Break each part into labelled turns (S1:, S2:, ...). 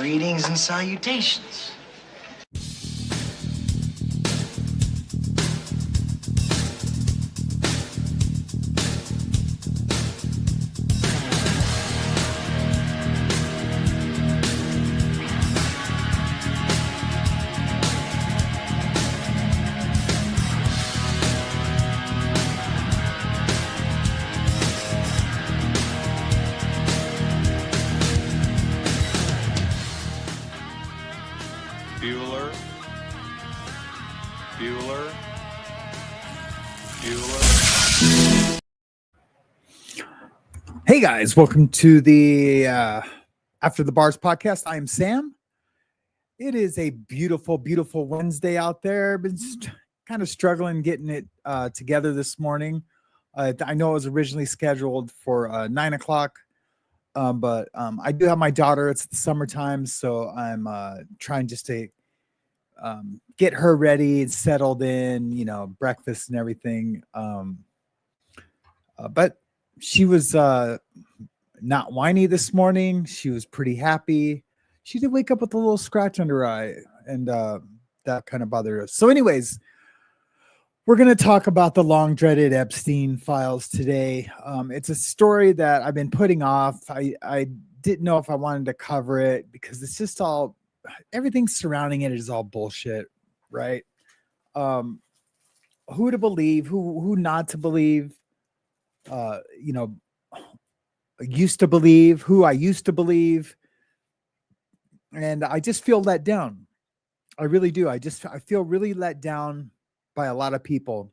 S1: Greetings and salutations.
S2: Hey guys, welcome to the After the Bars podcast. I am Sam. It is a beautiful, beautiful Wednesday out there. Been kind of struggling getting it together this morning. I know it was originally scheduled for 9 o'clock, but I do have my daughter. It's the summertime, so I'm trying just to get her ready and settled in, breakfast and everything. But she was not whiny this morning. She was pretty happy. She did wake up with a little scratch under her eye, and that kind of bothered us. So anyways, we're going to talk about the long dreaded Epstein files today. It's a story that I've been putting off. I didn't know if I wanted to cover it because it's just everything surrounding it is all bullshit, right? Who to believe, who not to believe. Used to believe, who I used to believe, and I just feel let down. I really do. I feel really let down by a lot of people.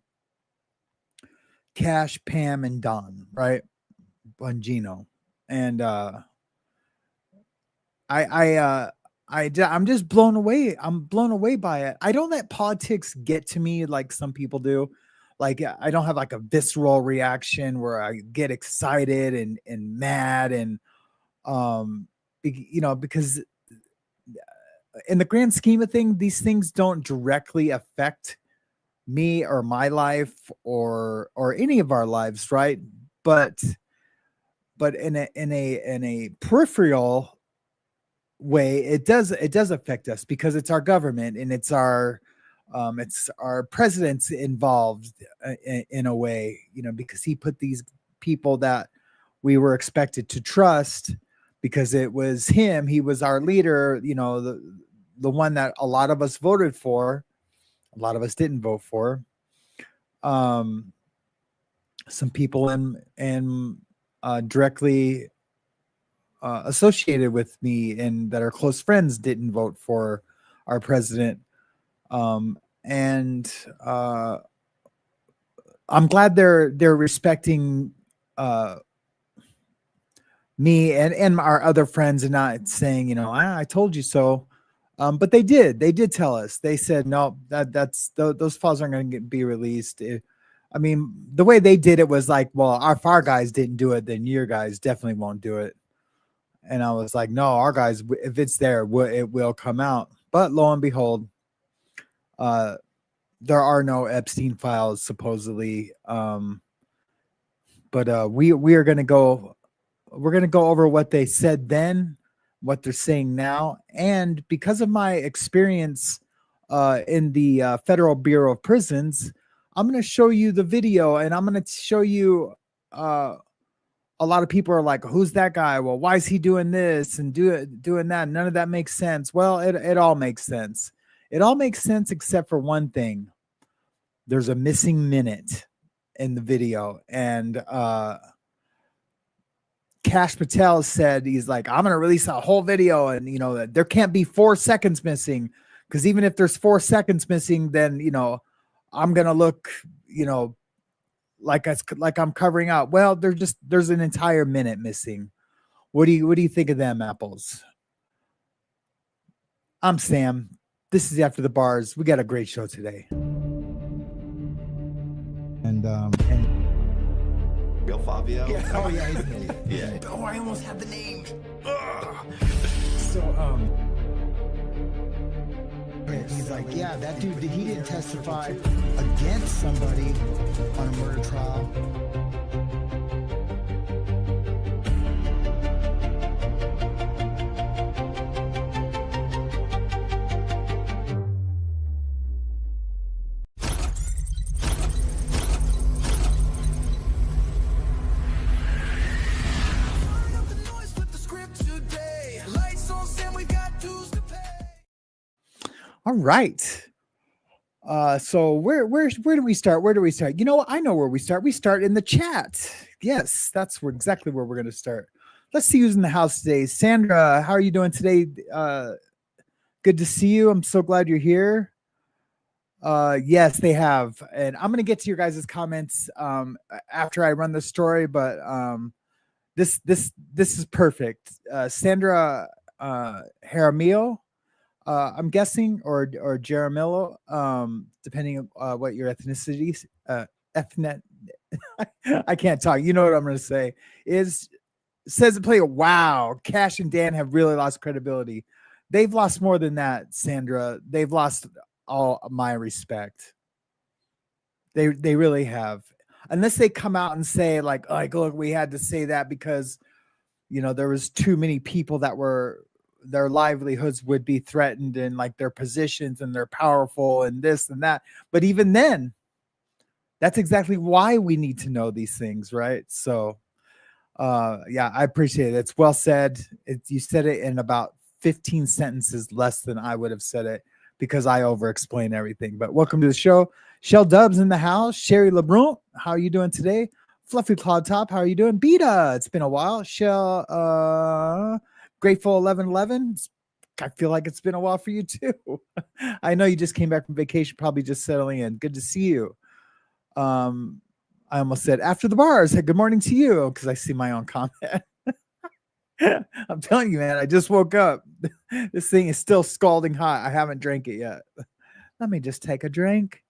S2: Cash, Pam, and Don, right? Bongino, and I'm just blown away. I'm blown away by it. I don't let politics get to me like some people do. Like, I don't have like a visceral reaction where I get excited and mad and, because in the grand scheme of things, these things don't directly affect me or my life or any of our lives. Right. But in a peripheral way, it does affect us because it's our government and it's our president's involved in a way, because he put these people that we were expected to trust because it was him. He was our leader, the one that a lot of us voted for. A lot of us didn't vote for. Some people in directly associated with me and that are close friends didn't vote for our president. And I'm glad they're respecting me and our other friends and not saying, I told you so. But they did tell us. They said, no, those files aren't going to be released. The way they did it was like, well, if our guys didn't do it, then your guys definitely won't do it. And I was like, no, our guys, if it's there, it will come out. But lo and behold, there are no Epstein files supposedly. But we're going to go over what they said then, what they're saying now. And because of my experience in the Federal Bureau of Prisons, I'm going to show you the video and I'm going to show you a lot of people are like, who's that guy? Well, why is he doing this and doing that? None of that makes sense. Well, it all makes sense. It all makes sense except for one thing. There's a missing minute in the video. And Cash Patel said, he's like, I'm going to release a whole video. And, there can't be 4 seconds missing. Because even if there's 4 seconds missing, then, I'm going to look, like I'm covering out. Well, there's an entire minute missing. What do you think of them apples? I'm Sam. This is After the Bars. We got a great show today. And
S3: Yo, Fabio.
S2: Yeah, oh yeah, he's an idiot.
S3: Yeah. Oh, I almost had the name.
S2: So he's like, yeah, that dude, he didn't testify against somebody on a murder trial. All right. So where do we start? Where do we start? You know what? I know where we start. We start in the chat. Yes, that's exactly where we're going to start. Let's see who's in the house today. Sandra, how are you doing today? Good to see you. I'm so glad you're here. Yes, they have, and I'm going to get to your guys' comments after I run the story. But this is perfect. Sandra Jaramillo. I'm guessing, or Jaramillo, depending on what your ethnicity, ethnic. I can't talk. You know what I'm going to say. Says to play. Wow, Cash and Dan have really lost credibility. They've lost more than that, Sandra. They've lost all my respect. They really have. Unless they come out and say like look, we had to say that because there was too many people that were their livelihoods would be threatened and like their positions and they're powerful and this and that. But even then, that's exactly why we need to know these things, right? So yeah, I appreciate it. It's well said. You said it in about 15 sentences less than I would have said it because I over explain everything. But welcome to the show. Shell Dubs in the house. Sherry LeBrun, how are you doing today? Fluffy Cloud Top, how are you doing? Beta, it's been a while. Shell Grateful 1111. I feel like it's been a while for you too. I know you just came back from vacation, probably just settling in. Good to see you. I almost said after the bars. Good morning to you because I see my own comment. I'm telling you, man, I just woke up. This thing is still scalding hot. I haven't drank it yet. Let me just take a drink.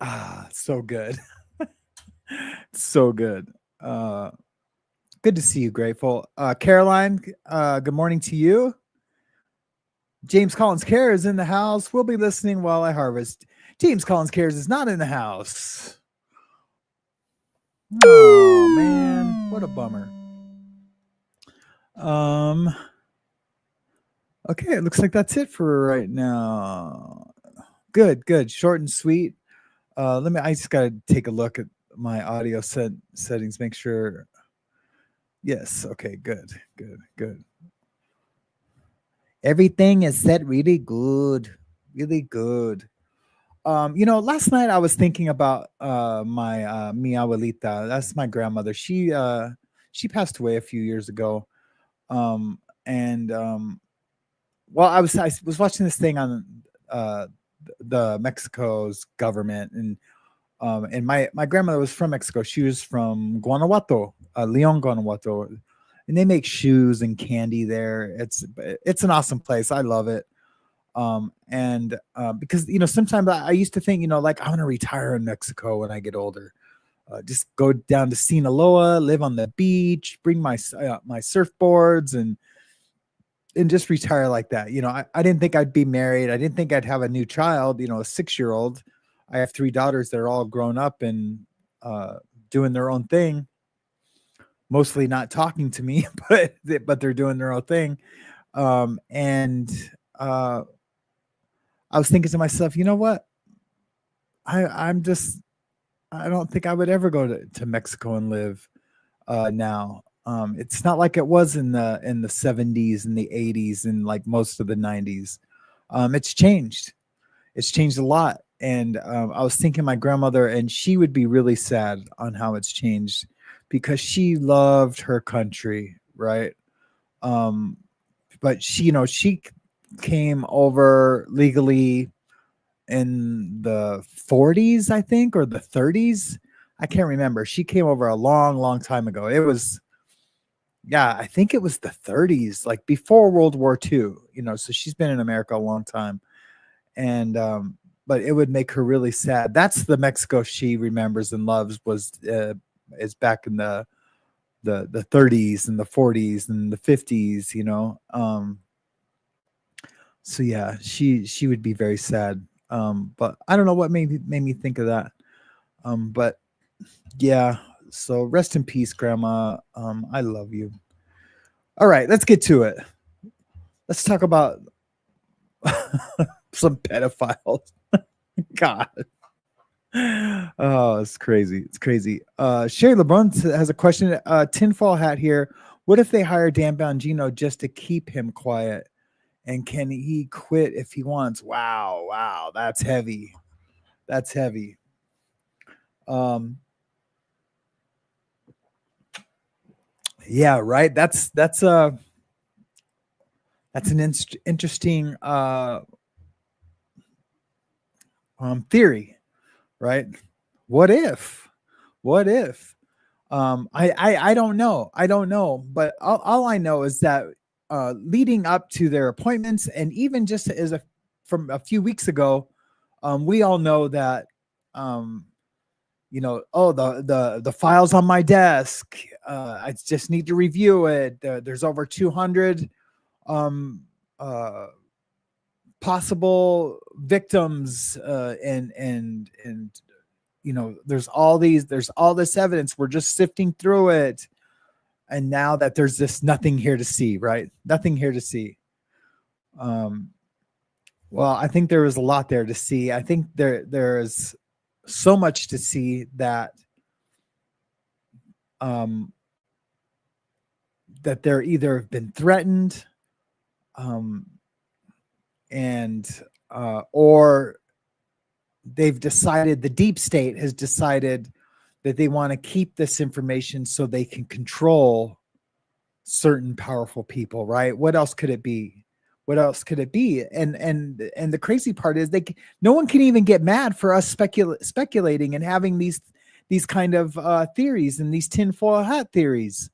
S2: Ah, so good. So good. Good to see you, Grateful. Caroline, good morning to you. James Collins Cares is in the house. We'll be listening while I harvest. James Collins Cares is not in the house. Oh man, what a bummer. Okay, it looks like that's it for right now. Good. Short and sweet. I just gotta take a look at my audio settings, make sure. Yes, okay, good. Everything is set really good. Last night I was thinking about my mi abuelita. That's my grandmother. She passed away a few years ago. Well, I was watching this thing on the Mexico's government, and my grandmother was from Mexico. She was from Guanajuato, Leon, Guanajuato, and they make shoes and candy there. It's an awesome place. I love it. Because sometimes I used to think like I want to retire in Mexico when I get older. Just go down to Sinaloa, live on the beach, bring my surfboards and just retire like that. I didn't think I'd be married. I didn't think I'd have a new child, a 6-year-old. I have 3 daughters that are all grown up and doing their own thing, mostly not talking to me, but they're doing their own thing. I was thinking to myself, you know what? I don't think I would ever go to Mexico and live now. It's not like it was in the 70s and the 80s and like most of the 90s. It's changed. It's changed a lot. And I was thinking my grandmother, and she would be really sad on how it's changed because she loved her country, right? But she came over legally in the 40s, I think, or the 30s. I can't remember. She came over a long time ago. I think it was the 30s, like before World War II, so she's been in America a long time. And, but it would make her really sad. That's the Mexico she remembers and loves is back in the 30s and the 40s and the 50s, so yeah, she would be very sad. But I don't know what made me think of that. But yeah, so rest in peace, Grandma. I love you. All right, let's get to it. Let's talk about some pedophiles. God. Oh, it's crazy. Sherry LeBrun has a question. Tinfoil hat here. What if they hire Dan Bongino just to keep him quiet? And can he quit if he wants? Wow, that's heavy. That's heavy. Yeah, right. That's an interesting theory, right? What if? I don't know. But all I know is that leading up to their appointments, and even just from a few weeks ago, we all know that the files on my desk. I just need to review it. There's over 200 possible victims, and there's all this evidence. We're just sifting through it, and now that there's this nothing here to see, right? Nothing here to see. Well, I think there is a lot there to see. I think there's so much to see that that they're either been threatened, or they've decided, the deep state has decided that they want to keep this information so they can control certain powerful people, right? What else could it be? And the crazy part is no one can even get mad for us speculating and having these kind of theories and these tinfoil hat theories,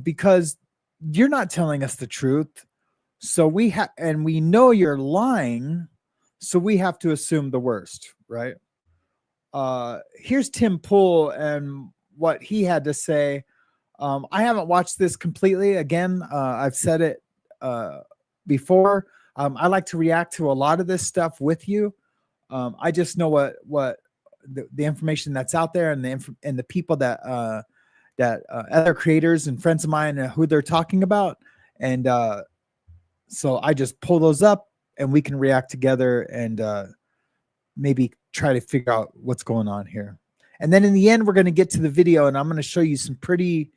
S2: because you're not telling us the truth. So we know you're lying. So we have to assume the worst, right? Here's Tim Pool and what he had to say. I haven't watched this completely. Again, I've said it before. I like to react to a lot of this stuff with you. I just know what the information that's out there, and the people that other creators and friends of mine, who they're talking about, and so I just pull those up, and we can react together and maybe try to figure out what's going on here. And then in the end, we're going to get to the video, and I'm going to show you some crazy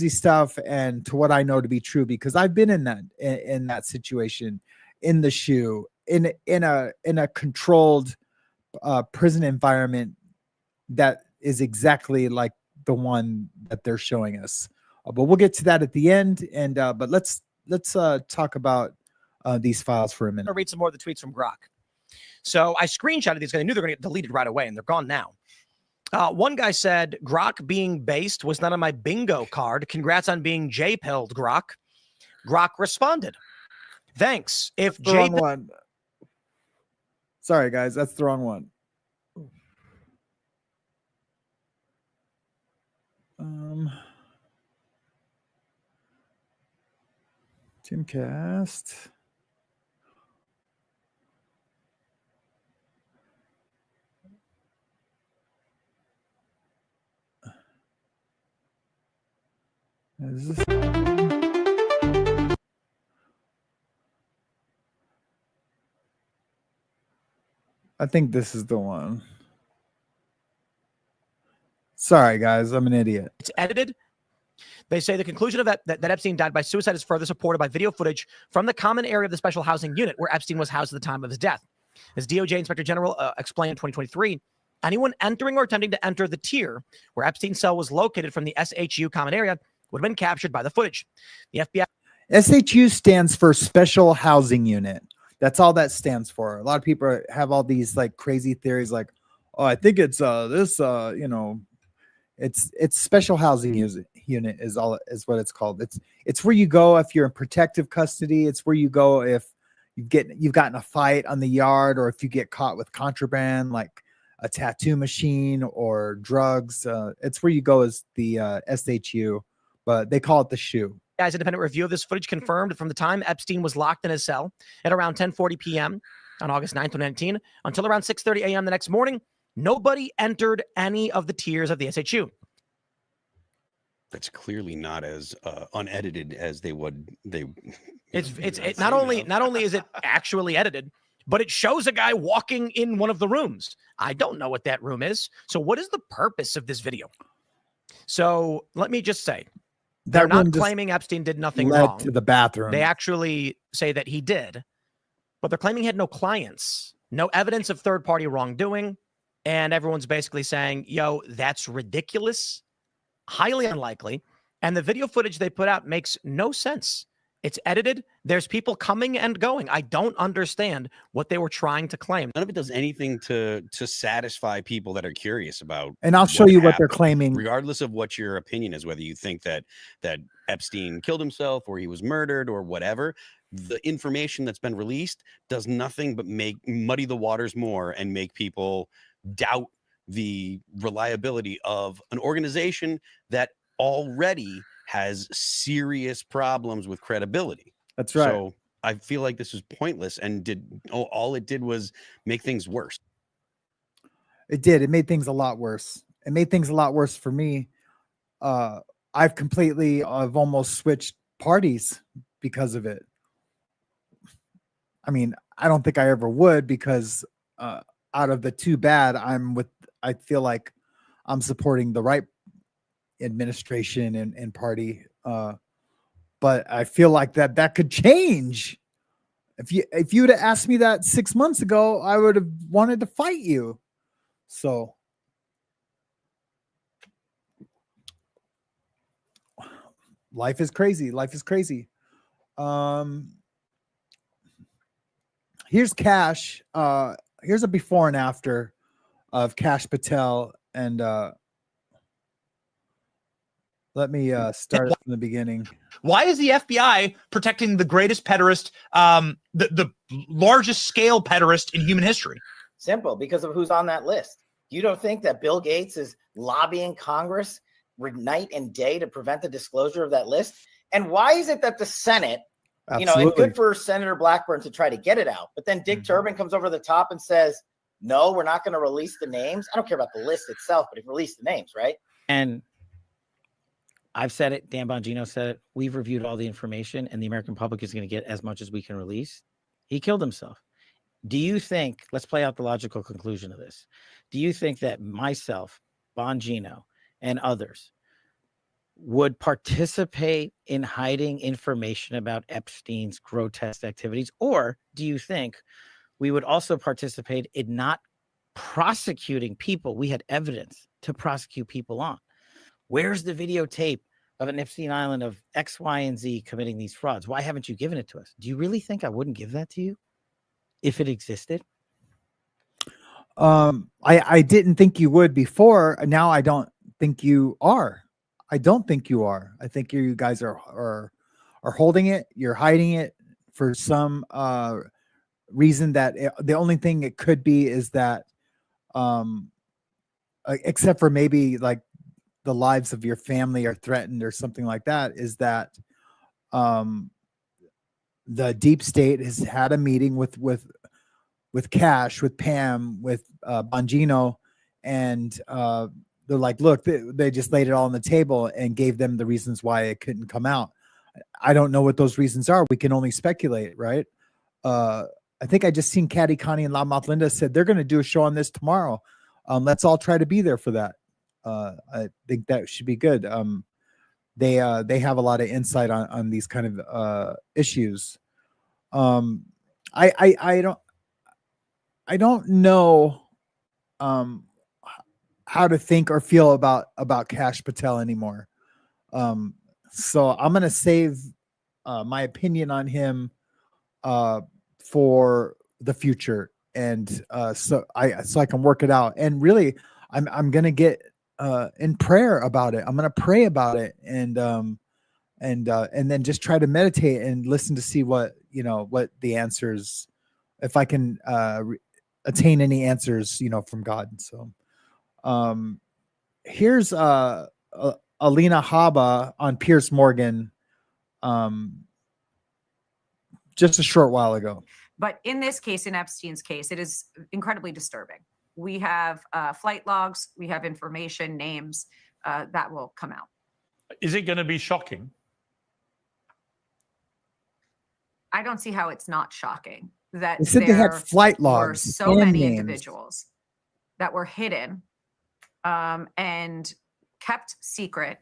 S2: stuff, and to what I know to be true, because I've been in that situation, in the shoe, in a controlled prison environment that is exactly like the one that they're showing us. But we'll get to that at the end. And but let's talk about these files for a minute.
S4: I'll read some more of the tweets from Grok. So I screenshotted these because I knew they were going to get deleted right away, and they're gone now. One guy said, Grok being based was not on my bingo card. Congrats on being J-pilled, Grok. Grok responded, thanks. If
S2: the wrong one. Sorry, guys, that's the wrong one. Timcast. Is this? I think this is the one. Sorry, guys, I'm an idiot.
S4: It's edited. They say the conclusion of that Epstein died by suicide is further supported by video footage from the common area of the special housing unit where Epstein was housed at the time of his death. As DOJ Inspector General explained in 2023, anyone entering or attempting to enter the tier where Epstein's cell was located from the SHU common area would have been captured by the footage. The FBI.
S2: SHU stands for Special Housing Unit. That's all that stands for. A lot of people have all these like crazy theories, like, oh, I think it's this, it's Special Housing Unit is what it's called. It's where you go if you're in protective custody. It's where you go if you've gotten a fight on the yard, or if you get caught with contraband like a tattoo machine or drugs. It's where you go as the SHU, but they call it the SHU.
S4: Guy's independent review of this footage confirmed from the time Epstein was locked in his cell at around 10:40 p.m. on August 9th, 2019 until around 6:30 a.m. the next morning, nobody entered any of the tiers of the SHU.
S5: That's clearly not as unedited as they would.
S4: It's not only is it actually edited, but it shows a guy walking in one of the rooms. I don't know what that room is. So what is the purpose of this video? So let me just say, They're
S2: That
S4: not
S2: one just
S4: claiming Epstein did nothing
S2: led
S4: wrong.
S2: to the bathroom.
S4: They actually say that he did, but they're claiming he had no clients, no evidence of third-party wrongdoing, and everyone's basically saying, yo, that's ridiculous, highly unlikely, and the video footage they put out makes no sense. It's edited. There's people coming and going. I don't understand what they were trying to claim.
S5: None of it does anything to satisfy people that are curious about.
S2: And I'll show you what they're
S5: happened,
S2: claiming.
S5: regardless of what your opinion is, whether you think that Epstein killed himself or he was murdered or whatever. The information that's been released does nothing but muddy the waters more and make people doubt the reliability of an organization that already has serious problems with credibility.
S2: That's right.
S5: So I feel like this was pointless and all it did was make things worse.
S2: It did. It made things a lot worse. It made things a lot worse for me. I've almost switched parties because of it. I mean, I don't think I ever would, because out of the two bad, I feel like I'm supporting the right administration and party. But I feel like that could change. If you would have asked me that 6 months ago, I would have wanted to fight you. So life is crazy. Life is crazy. Here's Cash. Here's a before and after of Cash Patel. And let me start from the beginning.
S6: Why is the FBI protecting the greatest pederast, the largest scale pederast in human history?
S7: Simple, because of who's on that list. You don't think that Bill Gates is lobbying Congress night and day to prevent the disclosure of that list? And why is it that the Senate,
S2: Absolutely.
S7: It's good for Senator Blackburn to try to get it out, but then Dick Durbin comes over the top and says, no, we're not going to release the names. I don't care about the list itself, but if you release the names, right?
S8: And I've said it, Dan Bongino said it, we've reviewed all the information and the American public is going to get as much as we can release. He killed himself. Do you think, let's play out the logical conclusion of this. Do you think that myself, Bongino, and others would participate in hiding information about Epstein's grotesque activities? Or do you think we would also participate in not prosecuting people we had evidence to prosecute people on? Where's the videotape of an Epstein Island of X, Y, and Z committing these frauds? Why haven't you given it to us? Do you really think I wouldn't give that to you if it existed?
S2: I didn't think you would before. Now I don't think you are. I don't think you are. I think you guys are holding it. You're hiding it for some reason that the only thing it could be is that, except for maybe like the lives of your family are threatened or something like that, is that the deep state has had a meeting with Cash, with Pam, with Bongino, and they're like, look, they just laid it all on the table and gave them the reasons why it couldn't come out. I don't know what those reasons are. We can only speculate, right? I think I just seen Caddy Connie and Loudmouth Linda said they're going to do a show on this tomorrow. Let's all try to be there for that. I think that should be good. They have a lot of insight on these kind of issues. I don't know how to think or feel about Cash Patel anymore. So I'm gonna save my opinion on him for the future, and so I can work it out. And really, I'm gonna get in prayer about it. I'm gonna pray about it, and then just try to meditate and listen to see what the answers, if I can attain any answers, from God. So here's Alina Haba on Piers Morgan just a short while ago.
S9: But in this case, in Epstein's case, it is incredibly disturbing. We have flight logs, we have information, names that will come out.
S6: Is it going to be shocking?
S9: I don't see how it's not shocking that
S2: They said they had flight
S9: were
S2: logs.
S9: so
S2: and
S9: many
S2: names.
S9: individuals that were hidden and kept secret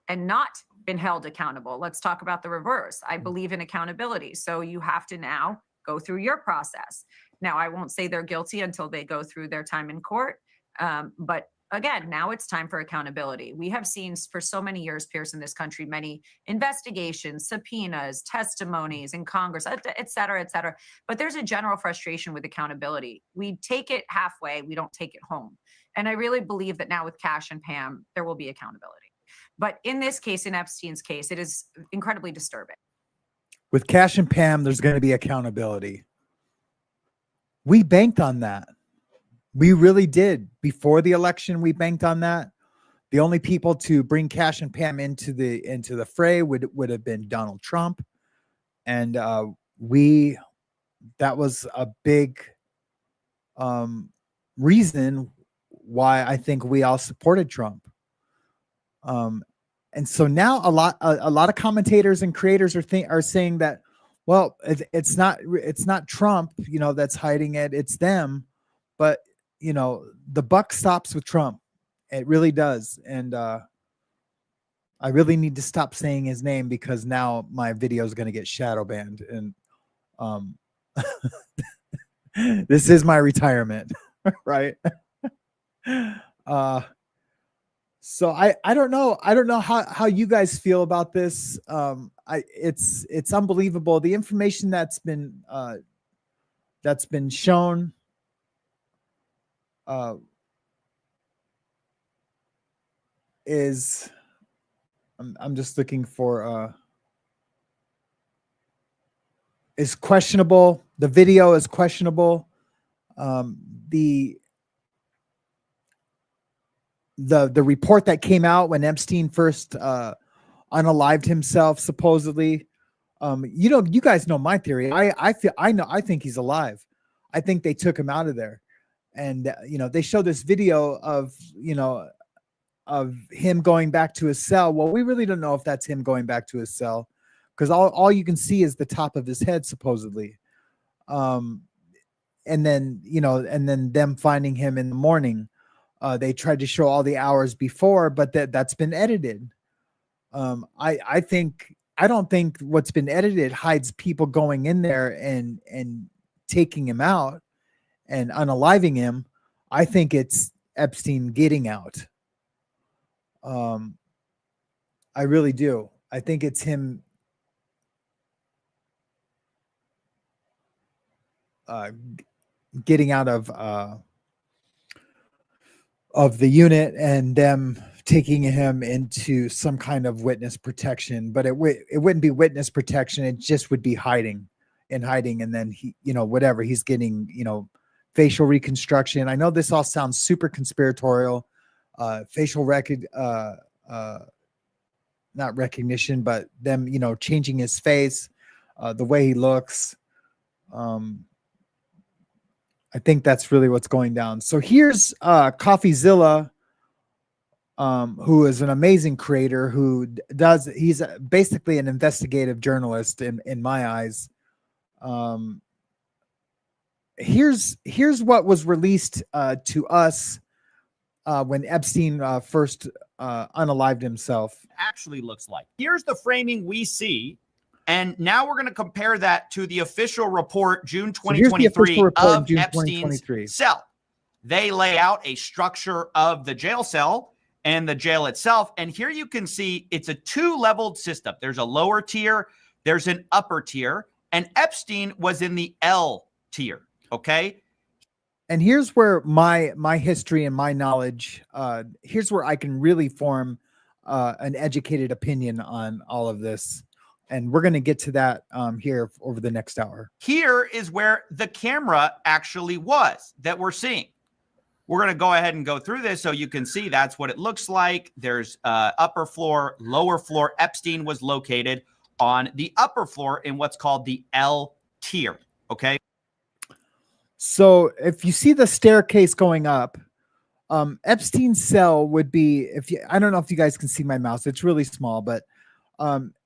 S9: and not been held accountable. Let's talk about the reverse. I believe in accountability. So you have to now go through your process. Now, I won't say they're guilty until they go through their time in court. But again, now it's time for accountability. We have seen for so many years, Pierce, in this country, many investigations, subpoenas, testimonies in Congress, et cetera, et cetera. But there's a general frustration with accountability. We take it halfway, we don't take it home. And I really believe that now with Cash and Pam, there will be accountability. But in this case, in Epstein's case, it is incredibly disturbing.
S2: With Cash and Pam, there's going to be accountability. We banked on that. We really did. Before the election, we banked on that. The only people to bring Cash and Pam into the fray would have been Donald Trump. And that was a big reason why I think we all supported Trump. And so now a lot of commentators and creators are saying that, well, it's not Trump, that's hiding it. It's them. But, the buck stops with Trump. It really does. And I really need to stop saying his name because now my video is going to get shadow banned. And this is my retirement, right? So I don't know. I don't know how you guys feel about this. It's unbelievable. The information that's been shown is I'm just looking for is questionable. The video is questionable. The report that came out when Epstein first unalived himself, supposedly, you guys know my theory. I think he's alive. I think they took him out of there, and they show this video of him going back to his cell. Well, we really don't know if that's him going back to his cell, because all you can see is the top of his head, supposedly. And then them finding him in the morning. They tried to show all the hours before, but that's been edited. I don't think what's been edited hides people going in there and taking him out and unaliving him. I think it's Epstein getting out. I really do. I think it's him getting out of the unit and them taking him into some kind of witness protection. But it wouldn't be witness protection. It just would be hiding. And then he, whatever, he's getting, facial reconstruction. I know this all sounds super conspiratorial, facial not recognition, but them, changing his face, the way he looks. I think that's really what's going down. So here's CoffeeZilla, who is an amazing creator he's basically an investigative journalist in my eyes. Here's what was released to us when Epstein first unalived himself.
S10: Actually looks like. Here's the framing we see. And now we're going to compare that to the official report, June 2023, of Epstein's cell. They lay out a structure of the jail cell and the jail itself. And here you can see it's a two-leveled system. There's a lower tier, there's an upper tier, and Epstein was in the L tier, okay?
S2: And here's where my history and my knowledge, here's where I can really form an educated opinion on all of this. And we're going to get to that here over the next hour.
S10: Here is where the camera actually was that we're seeing. We're going to go ahead and go through this so you can see that's what it looks like. There's upper floor, lower floor. Epstein was located on the upper floor in what's called the L tier. Okay.
S2: So if you see the staircase going up, Epstein's cell would be, I don't know if you guys can see my mouse. It's really small, but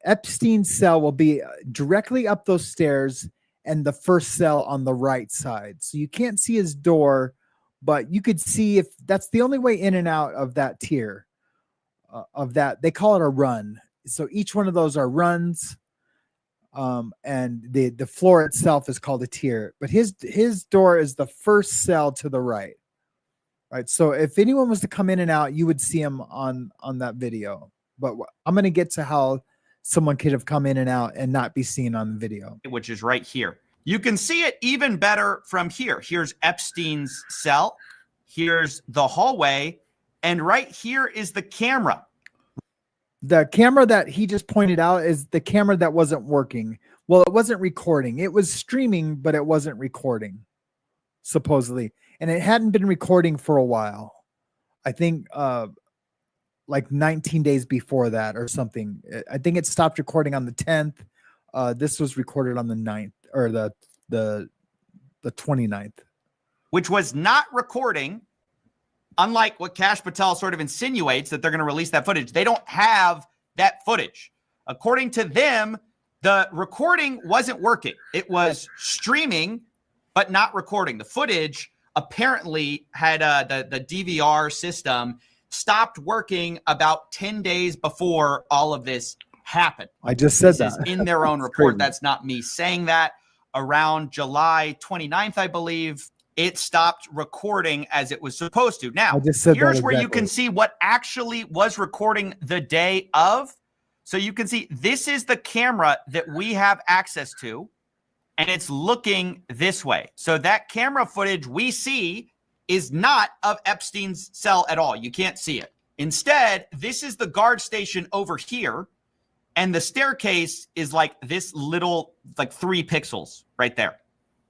S2: Epstein's cell will be directly up those stairs and the first cell on the right side. So you can't see his door, but you could see if that's the only way in and out of that tier of that. They call it a run. so each one of those are runs. And the floor itself is called a tier, but his door is the first cell to the right. Right. So if anyone was to come in and out, you would see him on that video. But I'm going to get to how someone could have come in and out and not be seen on the video,
S10: which is right here. You can see it even better from here. Here's Epstein's cell. Here's the hallway. And right here is the camera.
S2: The camera that he just pointed out is the camera that wasn't working. Well, it wasn't recording. It was streaming, but it wasn't recording, supposedly. And it hadn't been recording for a while. I think like 19 days before that or something. I think it stopped recording on the 10th. This was recorded on the 9th or the 29th.
S10: Which was not recording, unlike what Kash Patel sort of insinuates that they're going to release that footage. They don't have that footage. According to them, the recording wasn't working. It was streaming, but not recording. The footage apparently had the DVR system stopped working about 10 days before all of this happened.
S2: I just said
S10: this
S2: that.
S10: is in their own report. That's not me saying that. Around July 29th, I believe, it stopped recording as it was supposed to. Now, here's where you can see what actually was recording the day of. So you can see this is the camera that we have access to, and it's looking this way. So that camera footage we see is not of Epstein's cell at all. You can't see it. Instead, this is the guard station over here, and the staircase is like this little, like 3 pixels right there.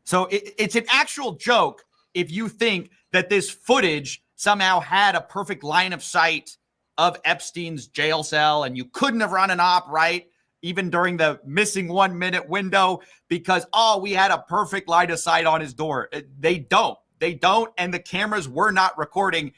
S10: So it's an actual joke if you think that this footage somehow had a perfect line of sight of Epstein's jail cell and you couldn't have run an op right, even during the missing 1 minute window because, oh, we had a perfect line of sight on his door. They don't. They don't. And the cameras were not recording.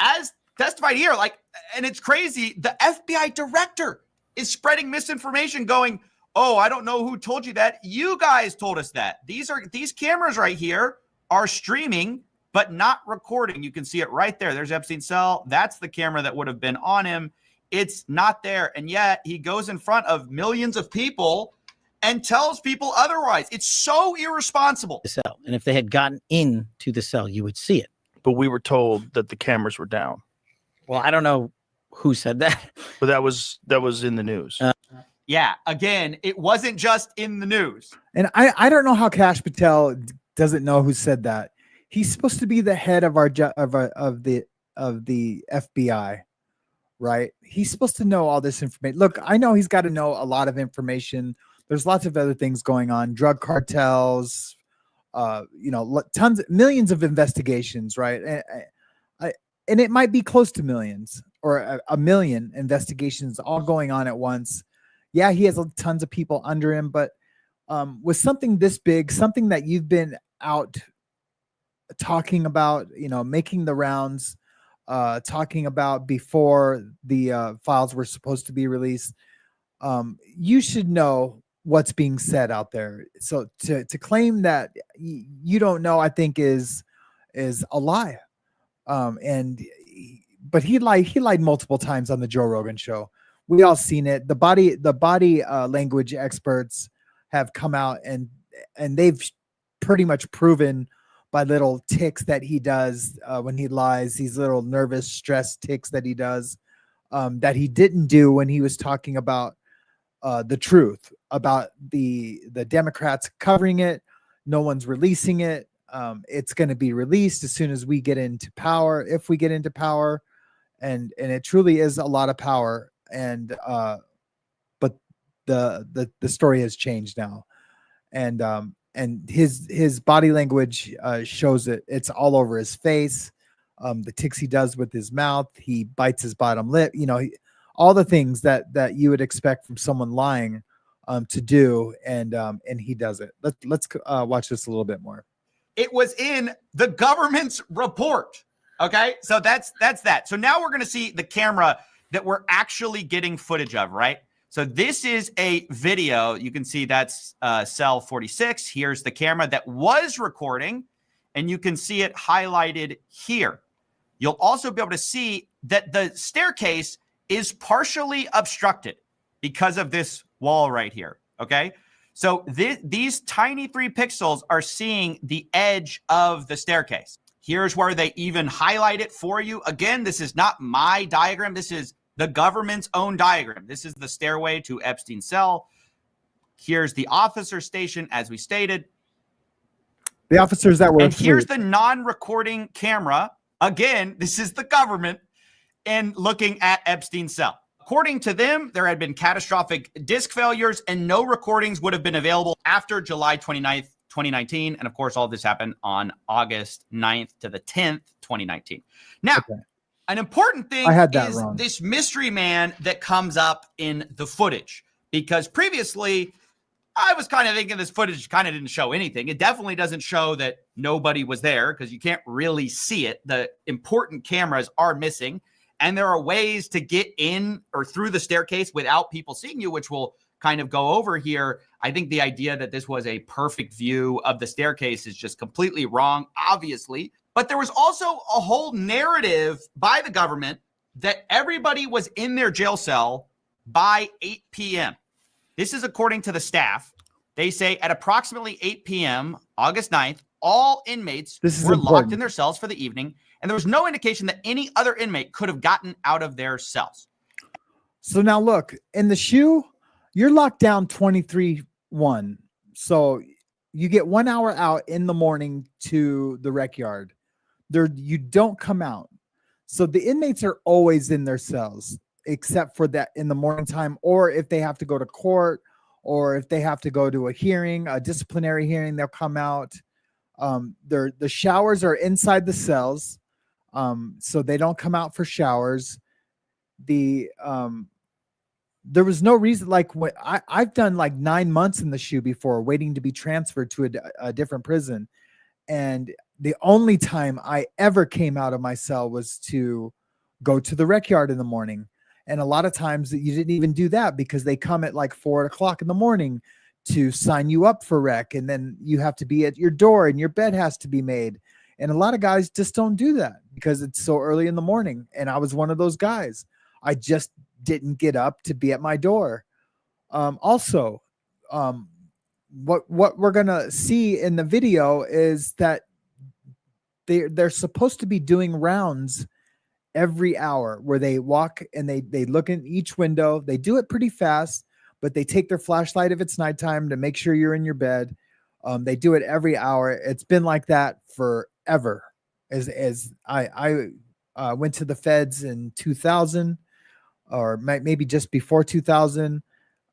S10: As testified here, like, and it's crazy, the FBI director is spreading misinformation going, oh, I don't know who told you that. You guys told us that. These cameras right here are streaming, but not recording. You can see it right there. There's Epstein's cell. That's the camera that would have been on him. It's not there. And yet he goes in front of millions of people and tells people otherwise. It's so irresponsible.
S8: The cell. And if they had gotten into the cell, you would see it.
S11: But we were told that the cameras were down.
S8: Well, I don't know who said that.
S11: But that was in the news.
S10: Yeah, again, it wasn't just in the news.
S2: And I don't know how Kash Patel doesn't know who said that. He's supposed to be the head of the FBI, right? He's supposed to know all this information. Look, I know he's got to know a lot of information. There's lots of other things going on, drug cartels, millions of investigations, right? And it might be close to millions or a million investigations all going on at once. Yeah, he has tons of people under him, but with something this big, something that you've been out talking about, making the rounds, talking about before the files were supposed to be released, you should know what's being said out there. So to claim that you don't know, I think is a lie. But he lied multiple times on the Joe Rogan show. We all seen it. The body language experts have come out and they've pretty much proven by little tics that he does when he lies, these little nervous stress tics that he does, that he didn't do when he was talking about the truth about the Democrats covering it. No one's releasing it. It's going to be released as soon as we get into power, if we get into power, and it truly is a lot of power. And but the story has changed now, and his body language shows it. It's all over his face. The tics he does with his mouth, he bites his bottom lip. All the things that you would expect from someone lying to do, and he does it. Let's watch this a little bit more.
S10: It was in the government's report. Okay, so that's that. So now we're going to see the camera that we're actually getting footage of, right? So this is a video. You can see that's cell 46. Here's the camera that was recording, and you can see it highlighted here. You'll also be able to see that the staircase is partially obstructed. because of this wall right here. Okay. So these tiny 3 pixels are seeing the edge of the staircase. Here's where they even highlight it for you. Again, this is not my diagram. This is the government's own diagram. This is the stairway to Epstein's cell. Here's the officer station, as we stated.
S2: The officers that were
S10: And here's
S2: asleep.
S10: the non-recording camera. Again, this is the government and looking at Epstein's cell. According to them, there had been catastrophic disk failures and no recordings would have been available after July 29th, 2019. And of course, all this happened on August 9th to the 10th, 2019. Now, an important thing is this mystery man that comes up in the footage, because previously I was kind of thinking this footage kind of didn't show anything. It definitely doesn't show that nobody was there because you can't really see it. The important cameras are missing. And there are ways to get in or through the staircase without people seeing you, which we'll kind of go over here. I think the idea that this was a perfect view of the staircase is just completely wrong, obviously. But there was also a whole narrative by the government that everybody was in their jail cell by 8 p.m. This is according to the staff. They say at approximately 8 p.m., August 9th, all inmates were locked in their cells for the evening. And there was no indication that any other inmate could have gotten out of their cells.
S2: So now look, in the shoe, you're locked down 23-1. So you get 1 hour out in the morning to the rec yard. You don't come out. So the inmates are always in their cells, except for that in the morning time, or if they have to go to court, or if they have to go to a hearing, a disciplinary hearing, they'll come out. The showers are inside the cells. So they don't come out for showers. There was no reason, like when I've done like 9 months in the shoe before, waiting to be transferred to a different prison. And the only time I ever came out of my cell was to go to the rec yard in the morning. And a lot of times you didn't even do that because they come at like 4 o'clock in the morning to sign you up for rec. And then you have to be at your door and your bed has to be made. And a lot of guys just don't do that because it's so early in the morning. And I was one of those guys. I just didn't get up to be at my door. What we're going to see in the video is that they're supposed to be doing rounds every hour where they walk and they look in each window. They do it pretty fast, but they take their flashlight if it's nighttime to make sure you're in your bed. They do it every hour. It's been like that forever. As I went to the feds in 2000 or maybe just before 2000.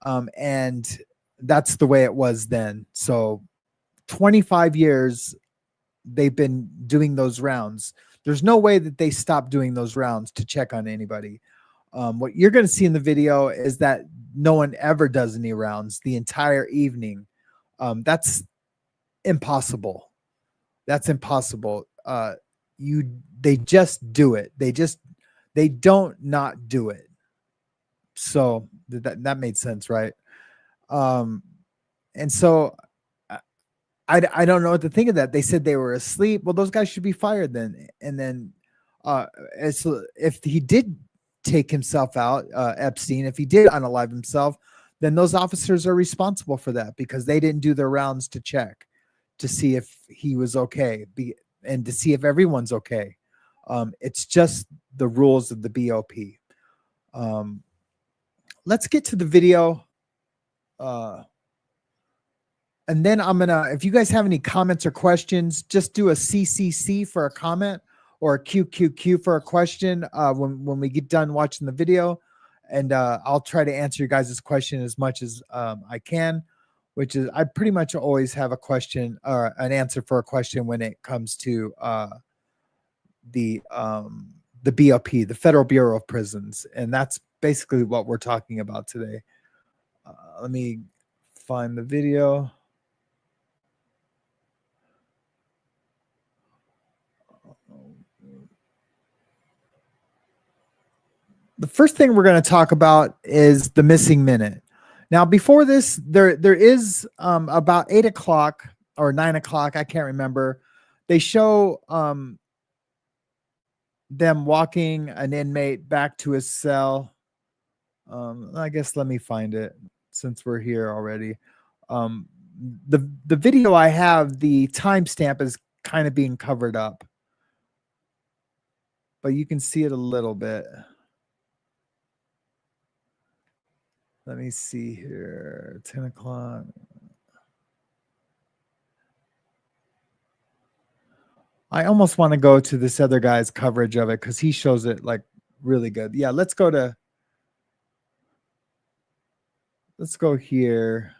S2: And that's the way it was then. So 25 years they've been doing those rounds. There's no way that they stopped doing those rounds to check on anybody. What you're going to see in the video is that no one ever does any rounds the entire evening. That's impossible. That's impossible. They just do it. They don't not do it. So that made sense, right? And so I don't know what to think of that. They said they were asleep. Well, those guys should be fired then. And then if he did take himself out, Epstein, if he did unalive himself, then those officers are responsible for that because they didn't do their rounds to check to see if he was okay and to see if everyone's okay. It's just the rules of the BOP. Let's get to the video. And then if you guys have any comments or questions, just do a CCC for a comment or a QQQ for a question when we get done watching the video. And I'll try to answer your guys' question as much as I can, which is I pretty much always have a question or an answer for a question when it comes to the BOP, the Federal Bureau of Prisons. And that's basically what we're talking about today. Let me find the video. The first thing we're going to talk about is the missing minute. Now, before this, there is about 8 o'clock or 9 o'clock. I can't remember. They show them walking an inmate back to his cell. I guess let me find it since we're here already. The video I have, the timestamp is kind of being covered up, but you can see it a little bit. Let me see here. 10 o'clock. I almost want to go to this other guy's coverage of it because he shows it like really good. Yeah, let's go here.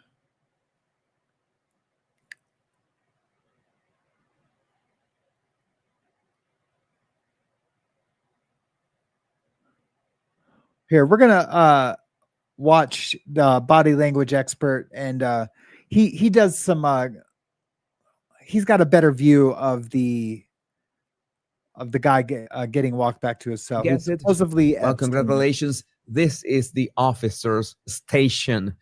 S2: Here, we're gonna watch the body language expert, and he does some he's got a better view of the guy getting walked back to his cell.
S12: Guess it.
S2: Supposedly,
S12: Well,
S2: Epstein.
S12: congratulations. This is the officer's station.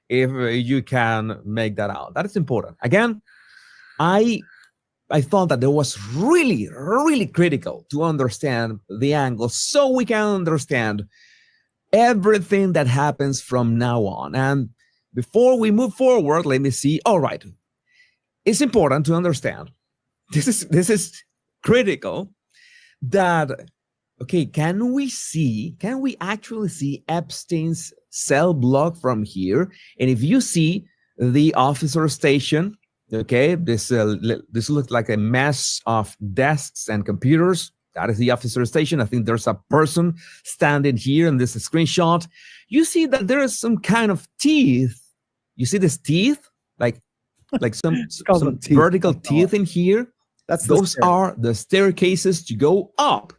S12: If you can make that out, that is important. Again, I thought that it was really, really critical to understand the angle so we can understand everything that happens from now on. And before we move forward, let me see. All right. It's important to understand. This is critical that, okay, can we actually see Epstein's cell block from here? And if you see the officer station, okay, this looks like a mess of desks and computers. That is the officer station. I think there's a person standing here in this screenshot. You see that there is some kind of teeth. You see this teeth? Like some vertical teeth in here. Those are the staircases to go up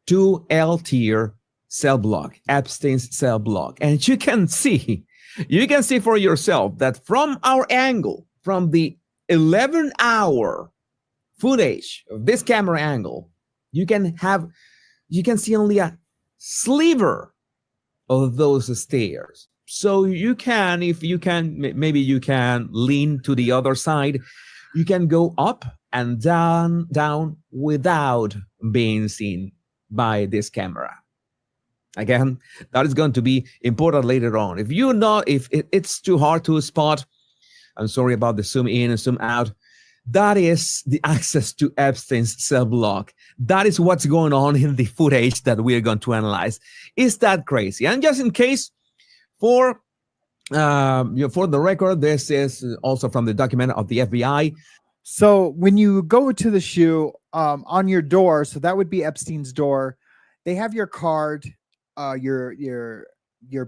S12: to L tier cell block, Epstein's cell block. And you can see for yourself that from our angle, from the 11-hour footage of this camera angle, you can see only a sliver of those stairs. So maybe you can lean to the other side. You can go up and down without being seen by this camera. Again, that is going to be important later on. If it's too hard to spot, I'm sorry about the zoom in and zoom out. That is the access to Epstein's cell block. That is what's going on in the footage that we are going to analyze. Is that crazy? And just in case, for the record, this is also from the document of the FBI.
S2: So when you go to the shoe on your door, so that would be Epstein's door. They have your card, your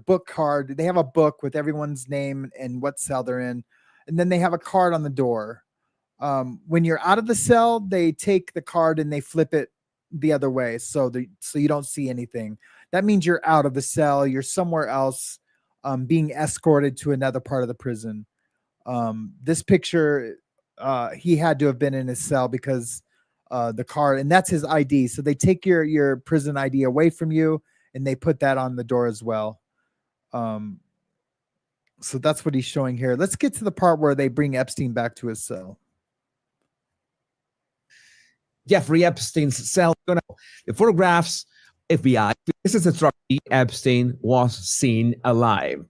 S2: book card. They have a book with everyone's name and what cell they're in, and then they have a card on the door. When you're out of the cell, they take the card and they flip it the other way, so you don't see anything. That means you're out of the cell. You're somewhere else, being escorted to another part of the prison. This picture, he had to have been in his cell because the card, and that's his ID. So they take your prison ID away from you and they put that on the door as well. So that's what he's showing here. Let's get to the part where they bring Epstein back to his cell.
S12: Jeffrey Epstein's cell. The photographs, FBI. This is a structure. Epstein was seen alive.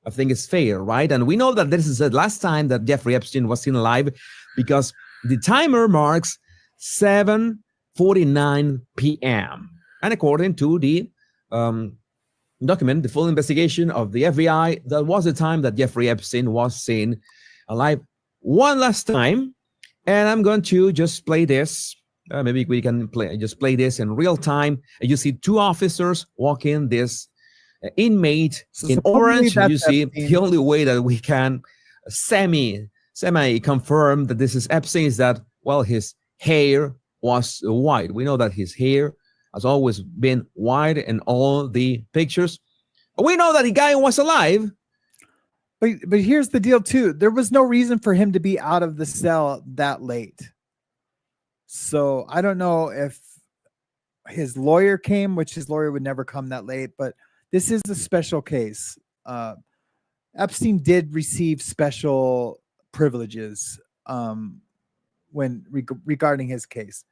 S12: I think it's fair, right? And we know that this is the last time that Jeffrey Epstein was seen alive because the timer marks 7:49 p.m. And according to the document, the full investigation of the FBI, that was the time that Jeffrey Epstein was seen alive one last time. And I'm going to just play this. Maybe we can play this in real time. You see two officers walking this inmate in orange. You see the only way that we can semi confirm that this is Epstein is that, well, his hair was white. We know that his hair has always been white in all the pictures. We know that the guy was alive.
S2: But here's the deal too. There was no reason for him to be out of the cell that late. So I don't know if his lawyer came, which his lawyer would never come that late, but this is a special case. Epstein did receive special privileges regarding his case.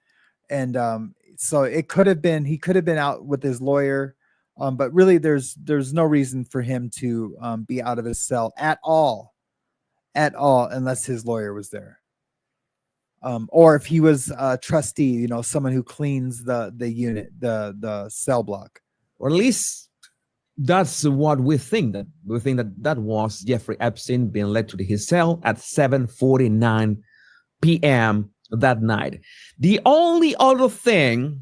S2: And so he could have been out with his lawyer But really, there's no reason for him to be out of his cell at all, unless his lawyer was there, or if he was a trustee, someone who cleans the unit, the cell block,
S12: or at least that's what we think. That was Jeffrey Epstein being led to his cell at 7:49 p.m. that night. The only other thing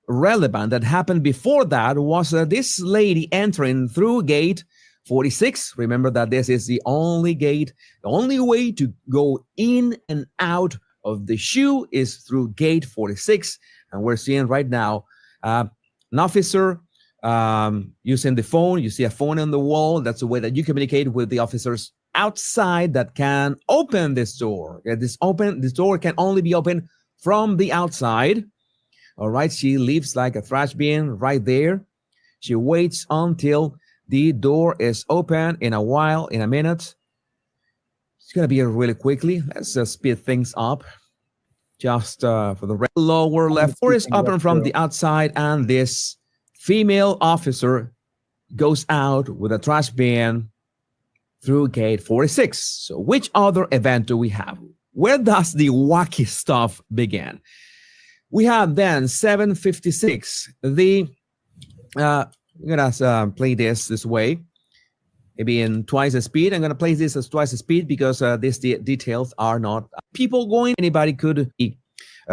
S12: relevant that happened before that was this lady entering through gate 46. Remember that this is the only gate, the only way to go in and out of the SHU is through gate 46. And we're seeing right now an officer using the phone. You see a phone on the wall. That's the way that you communicate with the officers outside that can open this door. This door can only be opened from the outside. All right, she leaves like a trash bin right there. She waits until the door is open in a minute. It's going to be really quickly. Let's speed things up. Just for the lower left door is open from the outside, and this female officer goes out with a trash bin through gate 46. So which other event do we have? Where does the wacky stuff begin? We have then 7:56. I'm gonna play this way, maybe in twice the speed. I'm gonna play this as twice the speed because these details are not people going. Anybody could be,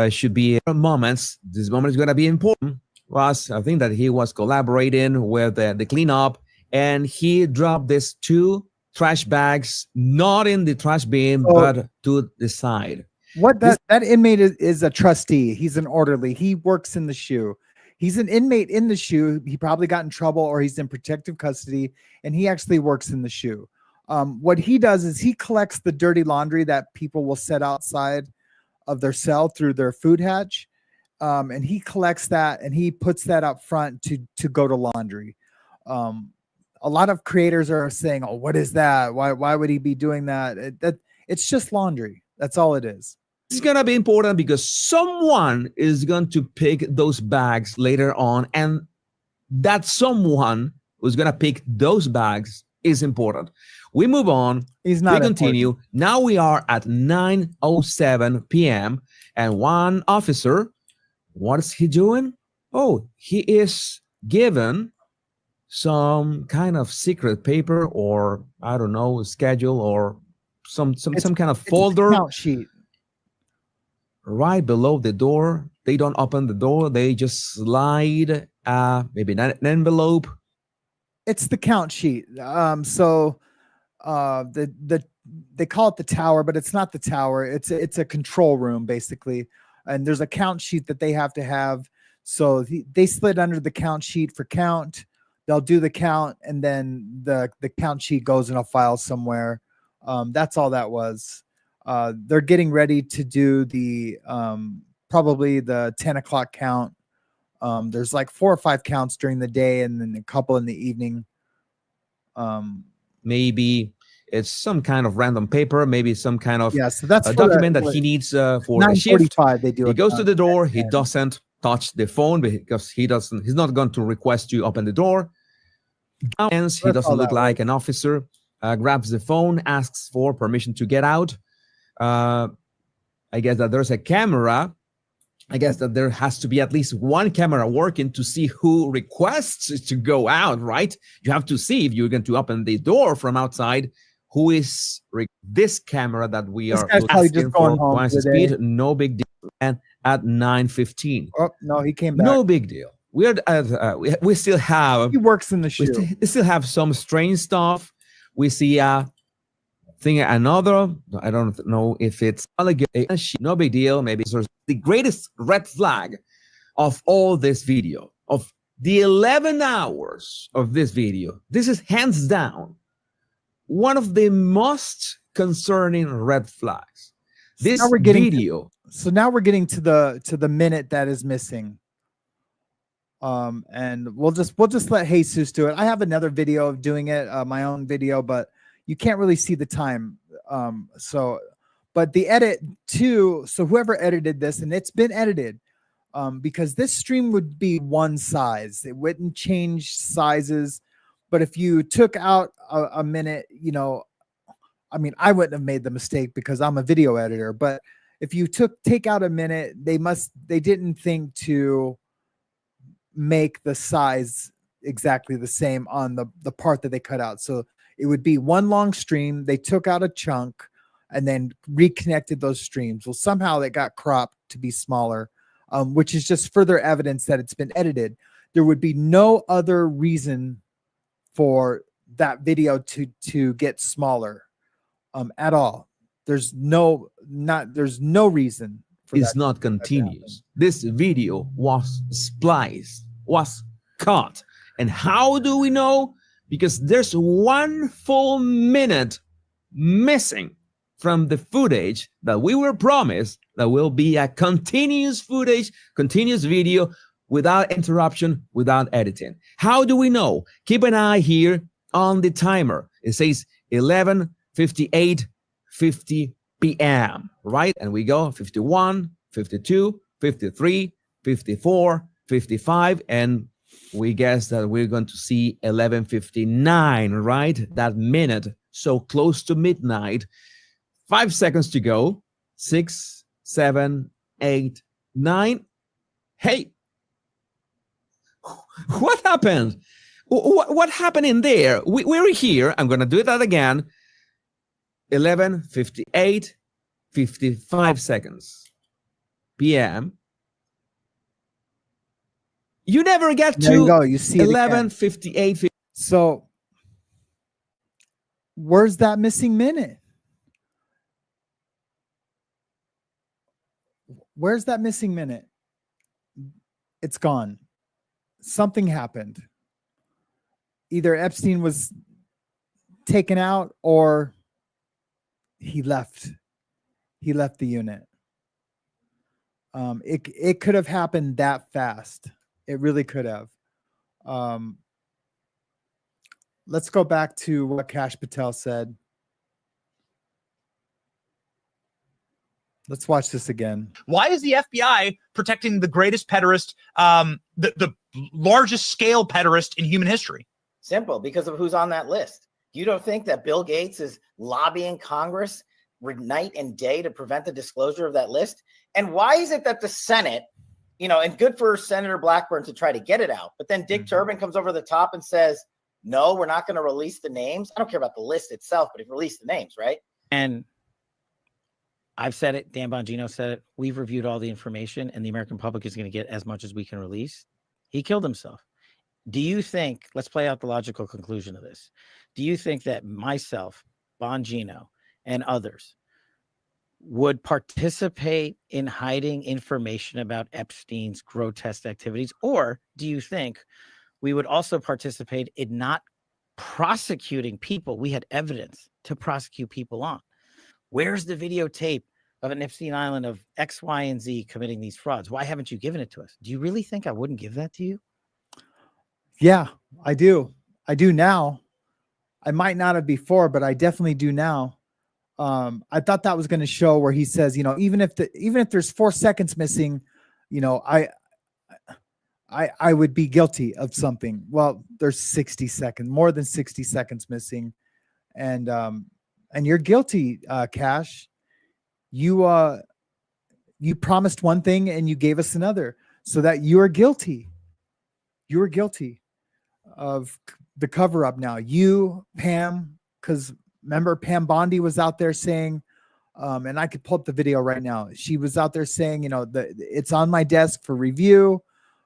S12: should be moments. This moment is gonna be important. I think that he was collaborating with the cleanup, and he dropped these 2 trash bags, not in the trash bin, but to the side.
S2: That inmate is a trustee. He's an orderly. He works in the SHU. He's an inmate in the SHU. He probably got in trouble or he's in protective custody, and he actually works in the SHU. What he does is he collects the dirty laundry that people will set outside of their cell through their food hatch. And he collects that and he puts that up front to go to laundry. A lot of creators are saying, "Oh, what is that? Why would he be doing that?" It's just laundry. That's all it is.
S12: It's going to be important because someone is going to pick those bags later on, and that someone who's going to pick those bags is important. We move on.
S2: He's not
S12: we continue.
S2: Important.
S12: Now we are at 9:07 p.m. and one officer, what is he doing? Oh, he is given some kind of secret paper, or I don't know, schedule, or some kind of folder.
S2: Count sheet.
S12: Right below the door. They don't open the door. They just slide maybe an envelope.
S2: It's the count sheet. So they call it the tower, but it's not the tower. It's a control room basically, and there's a count sheet that they have to have. So they slid under the count sheet for count. They'll do the count, and then the count sheet goes in a file somewhere. That's all that was. They're getting ready to do the probably the 10 o'clock count. There's like 4 or 5 counts during the day and then a couple in the evening.
S12: Maybe it's some kind of random paper, maybe some kind of
S2: so that's
S12: a document that he needs for the shift.
S2: They do.
S12: He goes to the door. He doesn't touch the phone because he's not going to request you open the door. He doesn't look like an officer. Grabs the phone, asks for permission to get out. I guess that there's a camera. I guess that there has to be at least one camera working to see who requests to go out, right? You have to see if you're going to open the door from outside. Who is this camera that we are asking for? Once speed, no big deal. And at 9:15.
S2: Oh no, he came back.
S12: No big deal. We're at we still have.
S2: He works in the SHU.
S12: We still have some strange stuff. We see another. I don't know if it's no big deal. Maybe it's the greatest red flag of all this video, of the 11 hours of this video. This is hands down one of the most concerning red flags. This video.
S2: So now we're getting to the minute that is missing. And we'll just let Jesus do it. I have another video of doing it, my own video, but you can't really see the time. But the edit too. So whoever edited this, and it's been edited, because this stream would be one size. It wouldn't change sizes. But if you took out a minute, you know, I mean, I wouldn't have made the mistake because I'm a video editor. But if you take out a minute, they didn't think to make the size exactly the same on the part that they cut out. So it would be one long stream. They took out a chunk and then reconnected those streams. Well, somehow they got cropped to be smaller, which is just further evidence that it's been edited. There would be no other reason for that video to get smaller at all. There's no reason for
S12: It's
S2: that.
S12: not continuous. This video was spliced, was cut. And how do we know? Because there's 1 full minute missing from the footage that we were promised that will be a continuous footage, continuous video without interruption, without editing. How do we know? Keep an eye here on the timer. It says 11:58, 50 p.m., right? And we go 51, 52, 53, 54, 55, and we guess that we're going to see 11:59, right? That minute, so close to midnight. 5 seconds to go. 6, 7, 8, 9. Hey, what happened? What happened in there? We're here. I'm going to do that again. 11:58, 55 seconds p.m. You never get
S2: There
S12: to
S2: you go. You see
S12: 11:58.
S2: So where's that missing minute? Where's that missing minute? It's gone. Something happened. Either Epstein was taken out or he left. He left the unit. It could have happened that fast. It really could have. Let's go back to what Kash Patel said. Let's watch this again.
S6: Why is the FBI protecting the greatest pederast, the largest scale pederast in human history?
S7: Simple, because of who's on that list. You don't think that Bill Gates is lobbying Congress night and day to prevent the disclosure of that list? And why is it that the Senate, you know, and good for Senator Blackburn to try to get it out, but then Dick Durbin comes over the top and says, no, we're not going to release the names. I don't care about the list itself, but if you release the names, right?
S8: And I've said it, Dan Bongino said it, we've reviewed all the information and the American public is going to get as much as we can release. He killed himself. Do you think, let's play out the logical conclusion of this. Do you think that myself, Bongino, and others would participate in hiding information about Epstein's grotesque activities? Or do you think we would also participate in not prosecuting people we had evidence to prosecute people on? Where's the videotape of an Epstein Island of X, Y, and Z committing these frauds? Why haven't you given it to us? Do you really think I wouldn't give that to you?
S2: Yeah, I do. I do now. I might not have before, but I definitely do now. I thought that was going to show where he says, you know, even if there's 4 seconds missing, you know, I would be guilty of something. Well, there's 60 seconds, more than 60 seconds missing, and you're guilty, Kash. You promised one thing and you gave us another, so that you are guilty. You are guilty of the cover up now. You, Pam, because remember Pam Bondi was out there saying, and I could pull up the video right now. She was out there saying, you know, it's on my desk for review.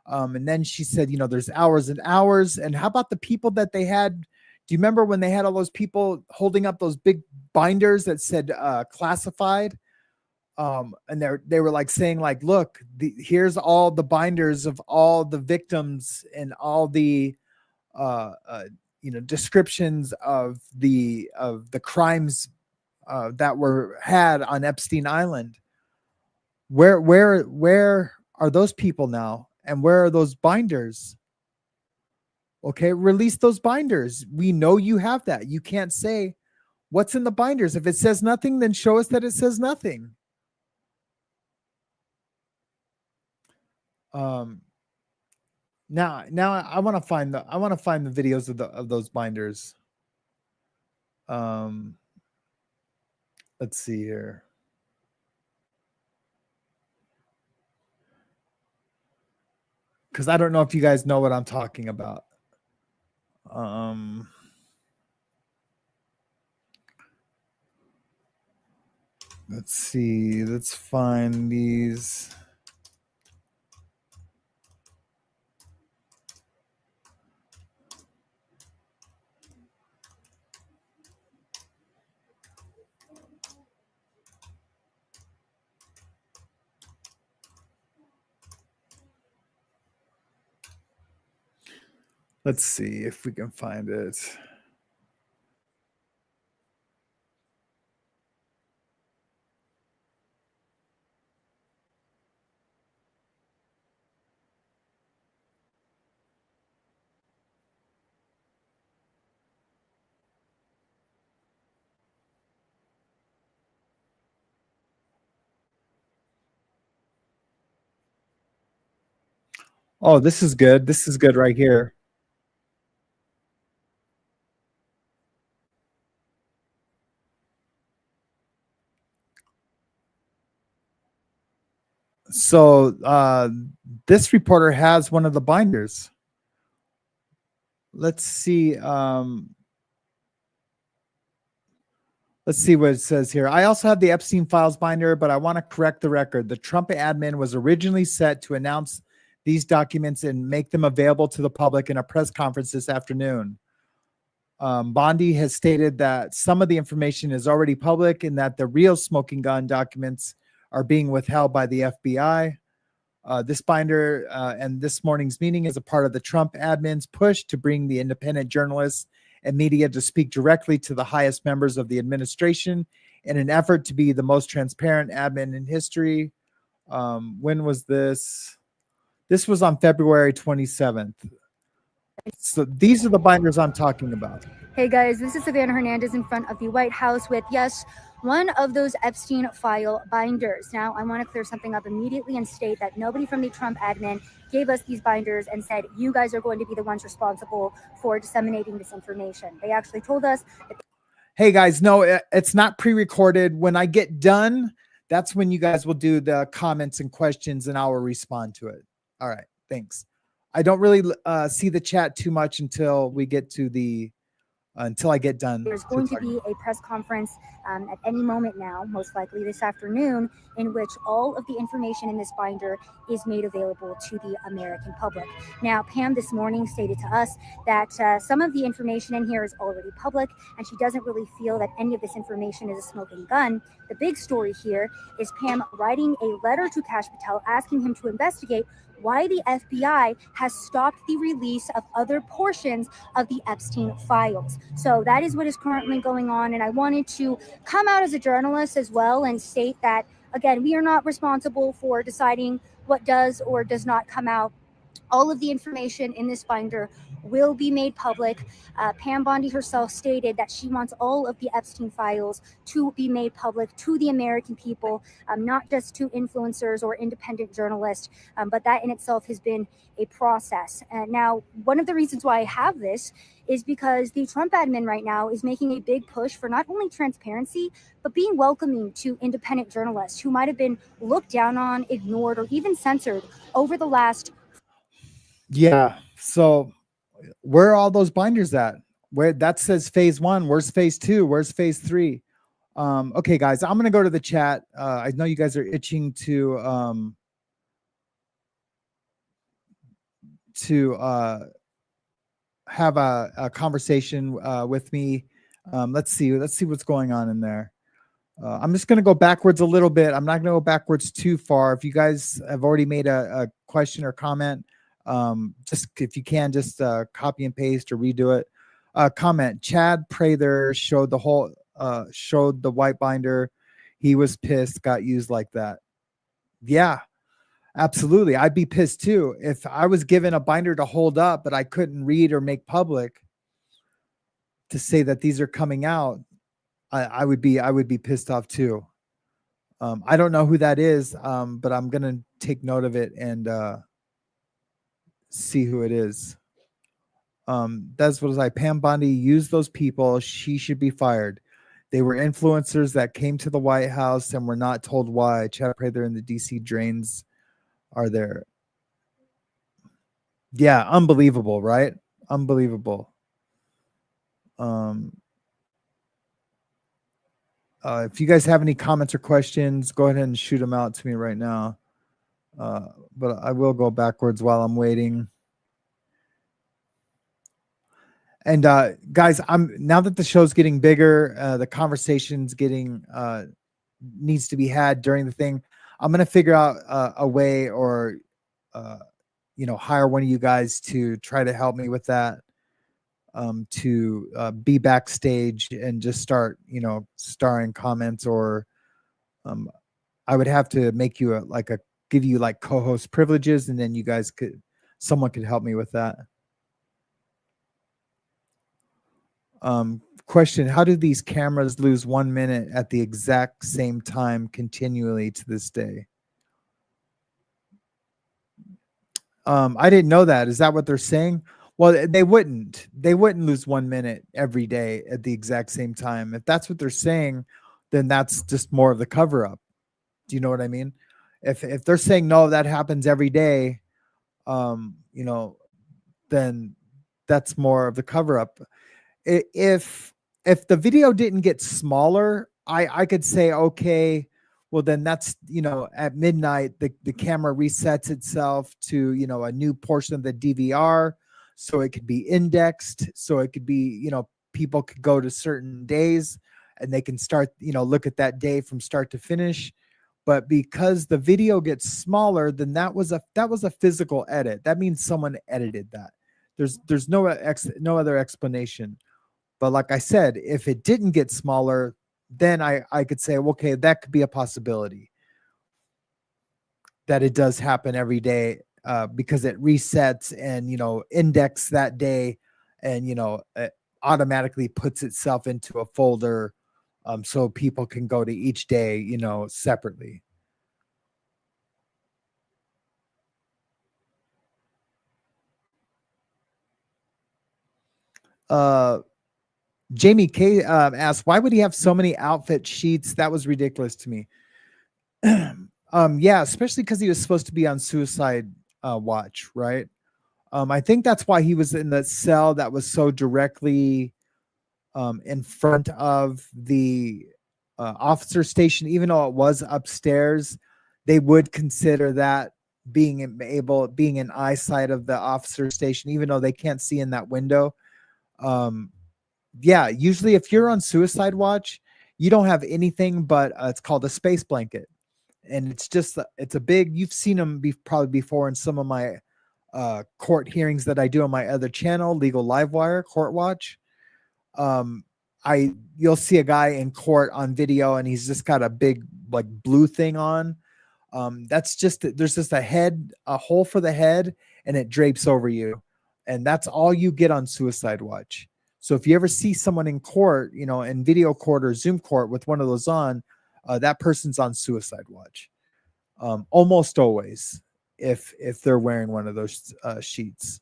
S2: And then she said, you know, there's hours and hours. And how about the people that they had? Do you remember when they had all those people holding up those big binders that said classified? And they were like saying, like, look, here's all the binders of all the victims and all the you know, descriptions of the crimes that were had on Epstein Island. Where are those people now? And where are those binders? Okay, release those binders. We know you have that. You can't say what's in the binders. If it says nothing, then show us that it says nothing. Now I want to find the videos of those binders. Let's see here. Because I don't know if you guys know what I'm talking about. Let's see. Let's find these. Let's see if we can find it. Oh, this is good. This is good right here. So this reporter has one of the binders. Let's see. Let's see what it says here. I also have the Epstein files binder, but I want to correct the record. The Trump admin was originally set to announce these documents and make them available to the public in a press conference this afternoon. Bondi has stated that some of the information is already public and that the real smoking gun documents are being withheld by the FBI. This binder and this morning's meeting is a part of the Trump admin's push to bring the independent journalists and media to speak directly to the highest members of the administration in an effort to be the most transparent admin in history. When was this? This was on February 27th. So these are the binders I'm talking about.
S13: Hey guys, this is Savannah Hernandez in front of the White House with, yes, one of those Epstein file binders. Now, I want to clear something up immediately and state that nobody from the Trump admin gave us these binders and said, you guys are going to be the ones responsible for disseminating this information. They actually told us that.
S2: Hey guys, no, it's not pre-recorded. When I get done, that's when you guys will do the comments and questions and I will respond to it. All right, thanks. I don't really see the chat too much until we get to the until I get done.
S13: There's going to be a press conference at any moment now, most likely this afternoon, in which all of the information in this binder is made available to the American public. Now, Pam this morning stated to us that some of the information in here is already public, and she doesn't really feel that any of this information is a smoking gun. The big story here is Pam writing a letter to Kash Patel asking him to investigate why the FBI has stopped the release of other portions of the Epstein files. So that is what is currently going on. And I wanted to come out as a journalist as well and state that, again, we are not responsible for deciding what does or does not come out. All of the information in this binder will be made public. Pam Bondi herself stated that she wants all of the Epstein files to be made public to the American people, not just to influencers or independent journalists, but that in itself has been a process. Now, one of the reasons why I have this is because the Trump admin right now is making a big push for not only transparency, but being welcoming to independent journalists who might have been looked down on, ignored, or even censored over the last.
S2: Yeah. So where are all those binders at? Where that says phase 1, where's phase 2? Where's phase 3? Okay, guys, I'm going to go to the chat. I know you guys are itching to have a conversation with me. Let's see what's going on in there. I'm just going to go backwards a little bit. I'm not going to go backwards too far. If you guys have already made a question or comment, just if you can, just copy and paste or redo it. Comment: Chad Prather showed the white binder. He was pissed, got used like that. Yeah, absolutely. I'd be pissed too if I was given a binder to hold up, but I couldn't read or make public to say that these are coming out. I would be pissed off too. I don't know who that is, but I'm gonna take note of it and see who it is. That's what it's like. Pam Bondi used those people. She should be fired. They were influencers that came to the White House and were not told why. Chad Prather and the DC drains are there. Yeah, unbelievable, right? Unbelievable. If you guys have any comments or questions, go ahead and shoot them out to me right now. But I will go backwards while I'm waiting. And guys, now that the show's getting bigger, the conversation's getting needs to be had during the thing. I'm gonna figure out a way, or hire one of you guys to try to help me with that. To be backstage and just start, starring comments, or I would have to make you give you like co-host privileges, and then you guys someone could help me with that. Question: how do these cameras lose 1 minute at the exact same time continually to this day? I didn't know that. Is that what they're saying? Well, they wouldn't lose 1 minute every day at the exact same time. If that's what they're saying, then that's just more of the cover up. Do you know what I mean? If they're saying no, that happens every day, then that's more of the cover up. If the video didn't get smaller, I could say, okay, well then that's, at midnight, the camera resets itself to, a new portion of the DVR. So it could be indexed. So it could be, people could go to certain days and they can start, look at that day from start to finish. But because the video gets smaller, then that was a physical edit. That means someone edited that. There's no other explanation. But like I said, if it didn't get smaller, then I could say, okay, that could be a possibility that it does happen every day, because it resets and, index that day, and, it automatically puts itself into a folder, so people can go to each day, separately. Jamie K asked, why would he have so many outfit sheets? That was ridiculous to me. Yeah, especially because he was supposed to be on suicide watch, right? I think that's why he was in the cell that was so directly in front of the officer station. Even though it was upstairs, they would consider that being in eyesight of the officer station, even though they can't see in that window. Yeah, usually if you're on suicide watch, you don't have anything but it's called a space blanket. And it's a big, you've seen them probably before in some of my court hearings that I do on my other channel, Legal Livewire, Court Watch. You'll see a guy in court on video and he's just got a big like blue thing on. That's there's just a hole for the head, and it drapes over you. And that's all you get on suicide watch. So if you ever see someone in court, in video court or Zoom court with one of those on, that person's on suicide watch. Almost always, if they're wearing one of those sheets.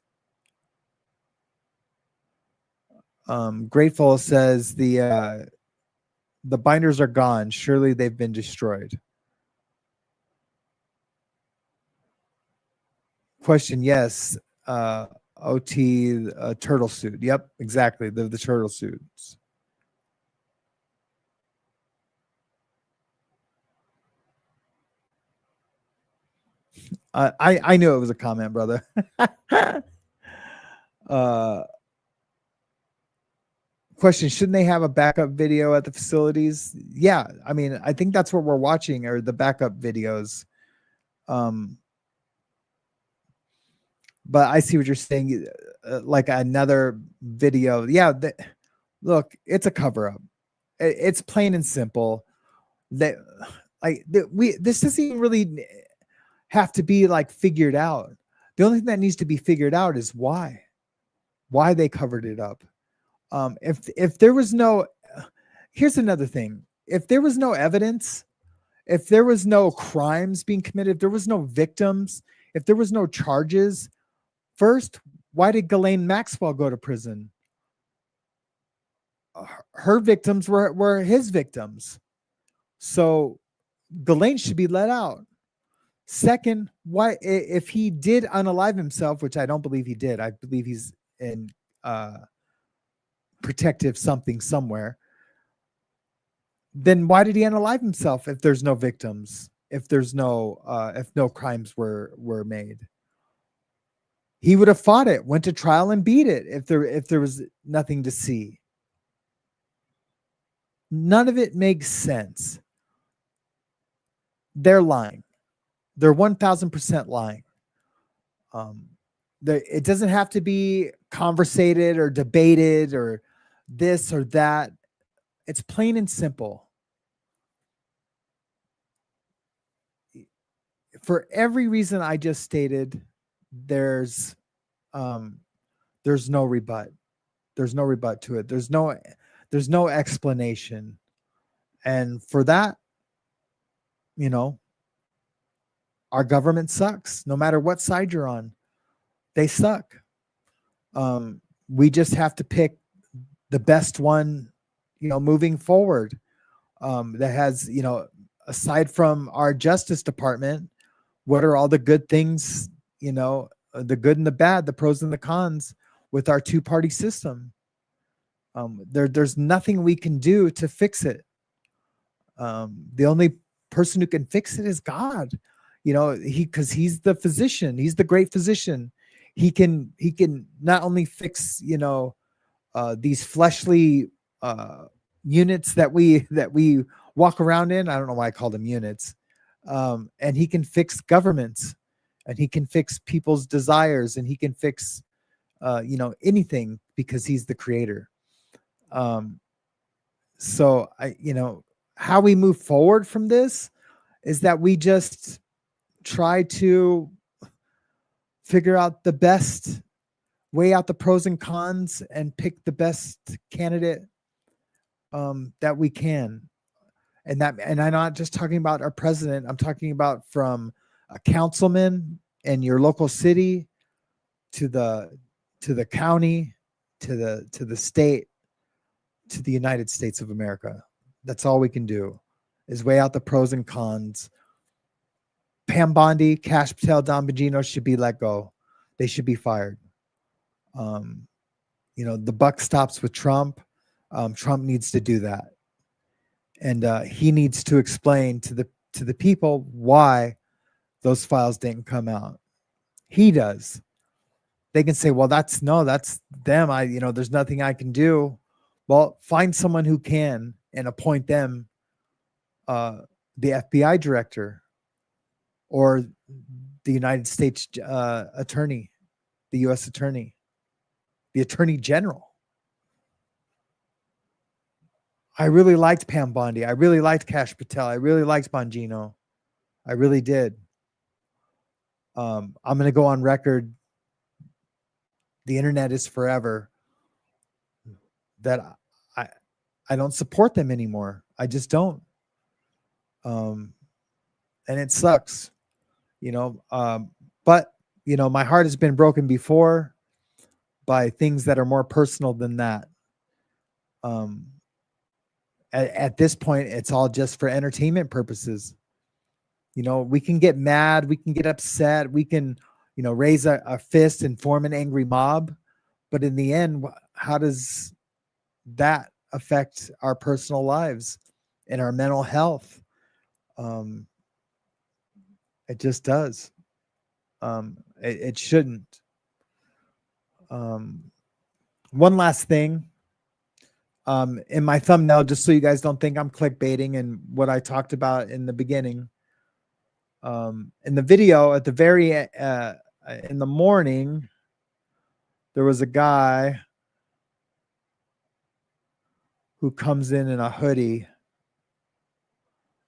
S2: Grateful says the binders are gone. Surely they've been destroyed. Question: yes. OT turtle suit. Yep, exactly. The turtle suits. I knew it was a comment, brother. Question: shouldn't they have a backup video at the facilities? Yeah, I mean, I think that's what we're watching, are the backup videos. But I see what you're saying, like another video. Yeah, look, it's a cover up. It's plain and simple. This doesn't even really have to be like figured out. The only thing that needs to be figured out is why they covered it up. If there was no, here's another thing. If there was no evidence, if there was no crimes being committed, if there was no victims, if there was no charges, First, why did Ghislaine Maxwell go to prison? Her victims were his victims. So Ghislaine should be let out. Second, why, if he did unalive himself, which I don't believe he did, I believe he's in protective something somewhere, then why did he unalive himself if there's no victims, if no crimes were made? He would have fought it, went to trial and beat it if there was nothing to see. None of it makes sense. They're lying. They're 1000% lying. It doesn't have to be conversated or debated or this or that. It's plain and simple. For every reason I just stated, there's no rebut. There's no rebut to it. There's no explanation. And for that, our government sucks. No matter what side you're on, they suck. We just have to pick the best one, moving forward. That has, aside from our Justice Department, what are all the good things, the good and the bad, the pros and the cons with our two-party system? There's nothing we can do to fix it. The only person who can fix it is God. Because he's the physician, he's the great physician. He can not only fix, these fleshly units that we walk around in. I don't know why I call them units. And he can fix governments, and he can fix people's desires, and he can fix anything, because he's the creator. So how we move forward from this is that we just try to figure out the best, weigh out the pros and cons, and pick the best candidate that we can. And I'm not just talking about our president. I'm talking about from a councilman in your local city to the county, to the state, to the United States of America. That's all we can do, is weigh out the pros and cons. Pam Bondi, Cash Patel, Don Bongino should be let go. They should be fired. The buck stops with Trump. Trump needs to do that. And he needs to explain to the people why those files didn't come out. He does. They can say, well, that's them. There's nothing I can do. Well, find someone who can and appoint them the FBI director or the United States attorney, the U.S. attorney, the attorney general. I really liked Pam Bondi. I really liked Cash Patel. I really liked Bongino. I really did. I'm going to go on record. The internet is forever. That I don't support them anymore. I just don't. And it sucks, but my heart has been broken before by things that are more personal than that. At this point, it's all just for entertainment purposes. We can get mad, we can get upset, we can, raise a fist and form an angry mob. But in the end, how does that affect our personal lives and our mental health? It just does. It shouldn't. One last thing. In my thumbnail, just so you guys don't think I'm clickbaiting and what I talked about in the beginning. In the video at the very in the morning, there was a guy who comes in a hoodie,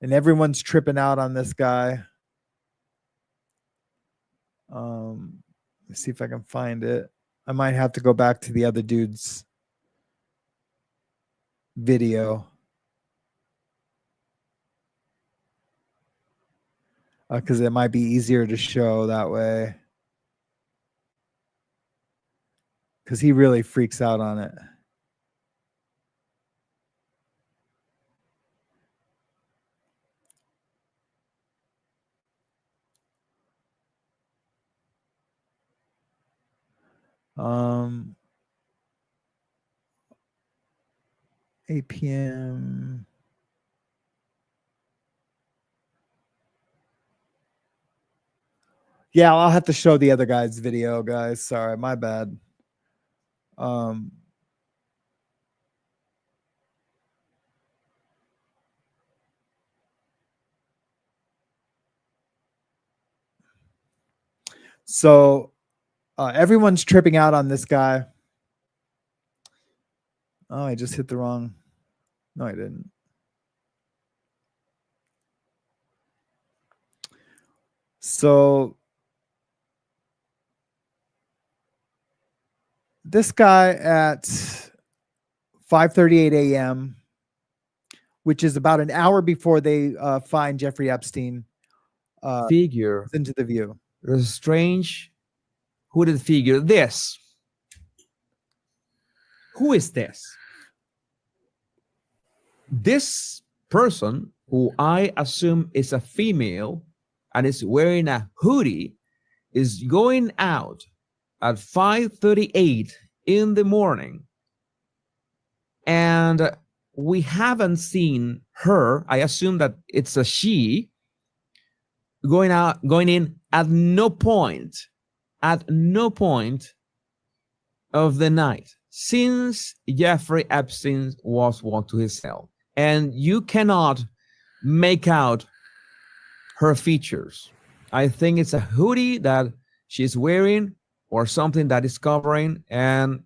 S2: and everyone's tripping out on this guy. Let's see if I can find it. I might have to go back to the other dude's video. Because it might be easier to show that way. because he really freaks out on it. Um, 8 p.m. Yeah, I'll have to show the other guy's video, guys. Sorry, my bad. So everyone's tripping out on this guy. Oh, I just hit the wrong. No, I didn't. So this guy at 5:38 a.m., which is about an hour before they find Jeffrey Epstein,
S12: figure
S2: into the view.
S12: There's a strange hooded figure. This. Who is this? This person, who I assume is a female and is wearing a hoodie, is going out at 5:38 in the morning. And we haven't seen her. I assume that it's a she going in at no point of the night since Jeffrey Epstein was walked to his cell. And you cannot make out her features. I think it's a hoodie that she's wearing or something that is covering, and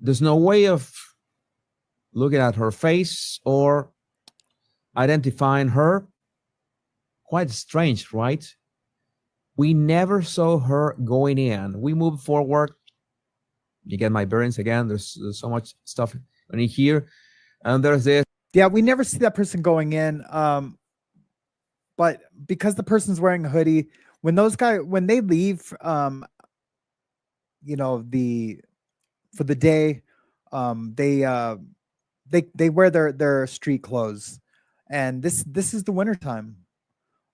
S12: there's no way of looking at her face or identifying her. Quite strange, right? We never saw her going in. We move forward. You get my bearings again. There's so much stuff in here. And there's this.
S2: Yeah, we never see that person going in. But because the person's wearing a hoodie, when they leave, for the day, they wear their street clothes, and this is the wintertime.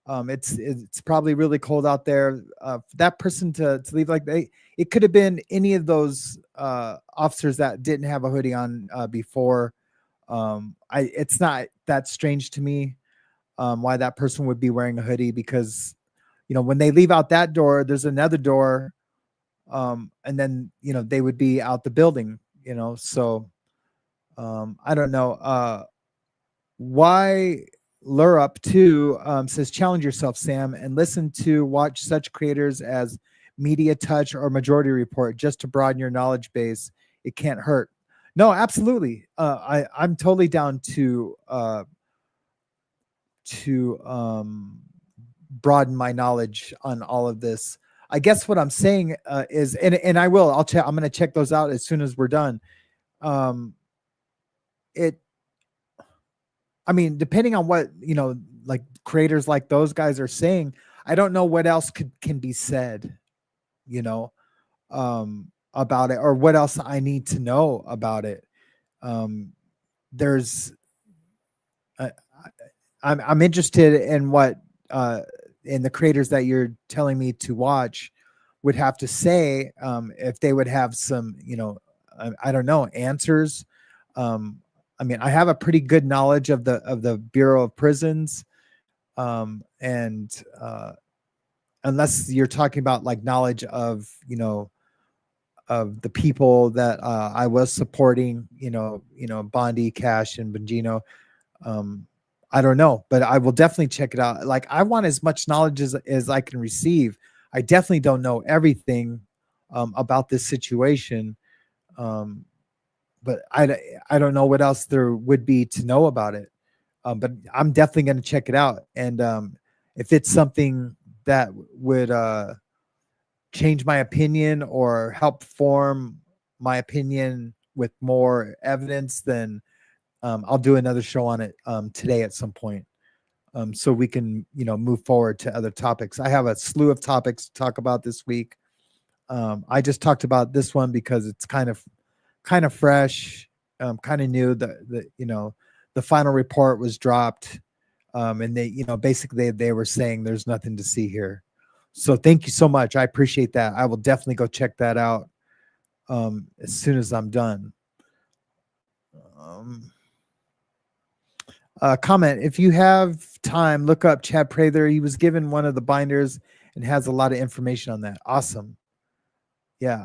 S2: It's probably really cold out there. For that person to leave it could have been any of those officers that didn't have a hoodie on before. It's not that strange to me why that person would be wearing a hoodie, because when they leave out that door, there's another door, and then they would be out the building. So I don't know why. Lure Up 2 says, challenge yourself, Sam, and watch such creators as Media Touch or Majority Report just to broaden your knowledge base. It can't hurt. No, absolutely. I'm totally down to broaden my knowledge on all of this. I guess what I'm saying is, and I'm going to check those out as soon as we're done. Depending on what, like creators like those guys are saying, I don't know what else can be said, about it, or what else I need to know about it. I'm interested in what in the creators that you're telling me to watch would have to say, if they would have some, I don't know, answers. I have a pretty good knowledge of the Bureau of Prisons, and unless you're talking about like knowledge of of the people that I was supporting, Bondi, Cash, and Bongino, I don't know, but I will definitely check it out. Like, I want as much knowledge as I can receive. I definitely don't know everything about this situation. But I don't know what else there would be to know about it. But I'm definitely going to check it out. And if it's something that would change my opinion or help form my opinion with more evidence, then I'll do another show on it today at some point, so we can move forward to other topics. I have a slew of topics to talk about this week. I just talked about this one because it's kind of fresh, kind of new. The final report was dropped, and they, basically they were saying there's nothing to see here. So thank you so much. I appreciate that. I will definitely go check that out as soon as I'm done. Comment, if you have time, look up Chad Prather. He was given one of the binders and has a lot of information on that. Awesome. Yeah,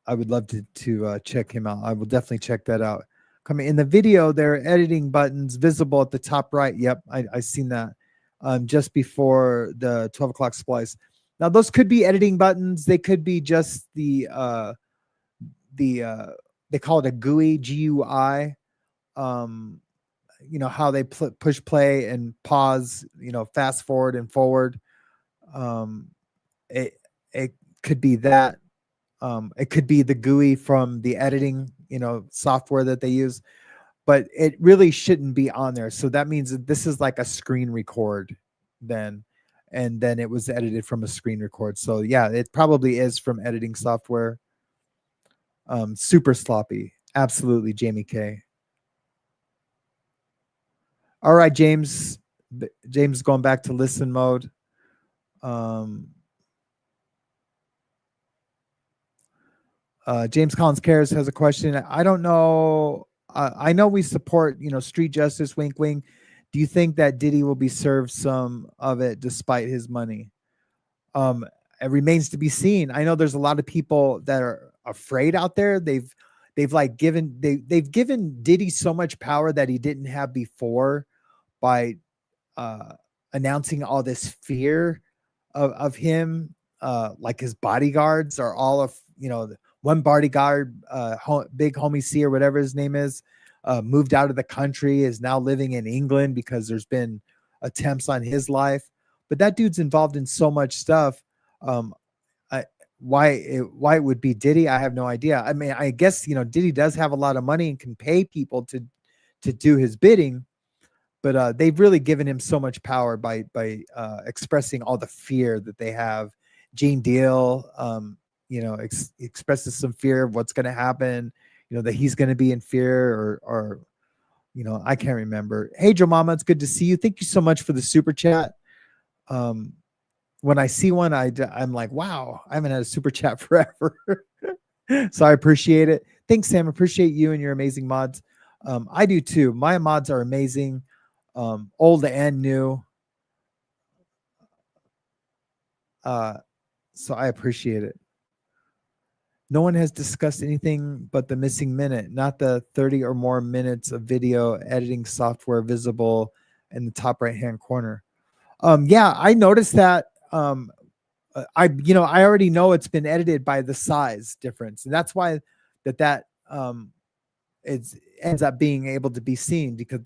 S2: I would love to check him out. I will definitely check that out. Coming in the video, there are editing buttons visible at the top right. Yep, I seen that just before the 12 o'clock splice. Now those could be editing buttons. They could be just they call it a GUI, GUI. How they push play and pause, fast forward and forward. It could be that. It could be the GUI from the editing, software that they use, but it really shouldn't be on there. So that means that this is like a screen record then, and then it was edited from a screen record. So yeah, it probably is from editing software. Super sloppy. Absolutely, Jamie K. All right, James. James going back to listen mode. James Collins Cares has a question. I don't know. I know we support, street justice, wink, wink. Do you think that Diddy will be served some of it despite his money? It remains to be seen. I know there's a lot of people that are afraid out there. They've given Diddy so much power that he didn't have before by announcing all this fear of him. Like his bodyguards are all of, one bodyguard, big homie C or whatever his name is, moved out of the country, is now living in England because there's been attempts on his life. But that dude's involved in so much stuff. Why it would be Diddy, I have no idea. I mean, I guess, Diddy does have a lot of money and can pay people to do his bidding, but they've really given him so much power by expressing all the fear that they have. Gene Deal, expresses some fear of what's going to happen, that he's going to be in fear or I can't remember. Hey, Joe Mama, it's good to see you. Thank you so much for the super chat. When I see one, I'm like, wow, I haven't had a super chat forever. So I appreciate it. Thanks, Sam. Appreciate you and your amazing mods. I do too. My mods are amazing, old and new. So I appreciate it. No one has discussed anything but the missing minute, not the 30 or more minutes of video editing software visible in the top right-hand corner. Yeah, I noticed that. I already know it's been edited by the size difference, and that's why that it ends up being able to be seen, because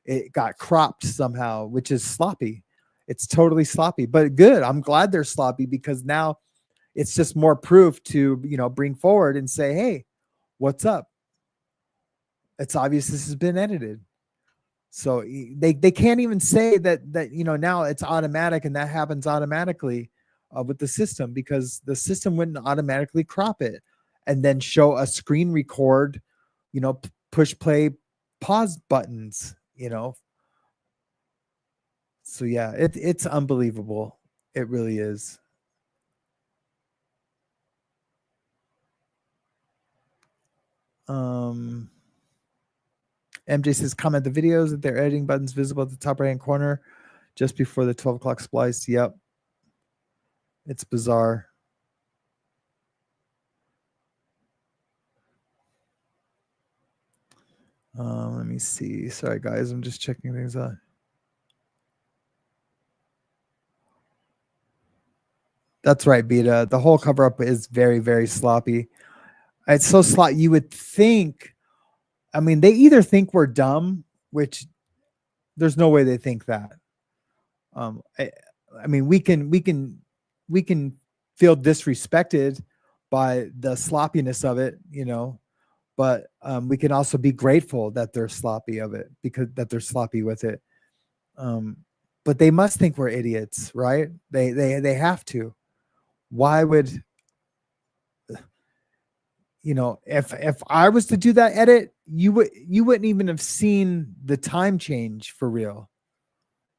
S2: it got cropped somehow, which is sloppy. It's totally sloppy, but good. I'm glad they're sloppy, because now it's just more proof to, bring forward and say, hey, what's up? It's obvious this has been edited. So they can't even say that now it's automatic and that happens automatically with the system, because the system wouldn't automatically crop it and then show a screen record, push play, pause buttons, So yeah, it's unbelievable. It really is. MJ says, comment the videos that they're editing buttons visible at the top right hand corner just before the 12 o'clock splice. Yep. It's bizarre. Let me see. Sorry, guys. I'm just checking things out. That's right, Beta. The whole cover up is very, very sloppy. It's so sloppy. You would think, they either think we're dumb, which there's no way they think that. We can feel disrespected by the sloppiness of it, but we can also be grateful that they're sloppy of it, because that they're sloppy with it. But they must think we're idiots, right? They have to. why would, you know, if I was to do that edit, you wouldn't even have seen the time change for real.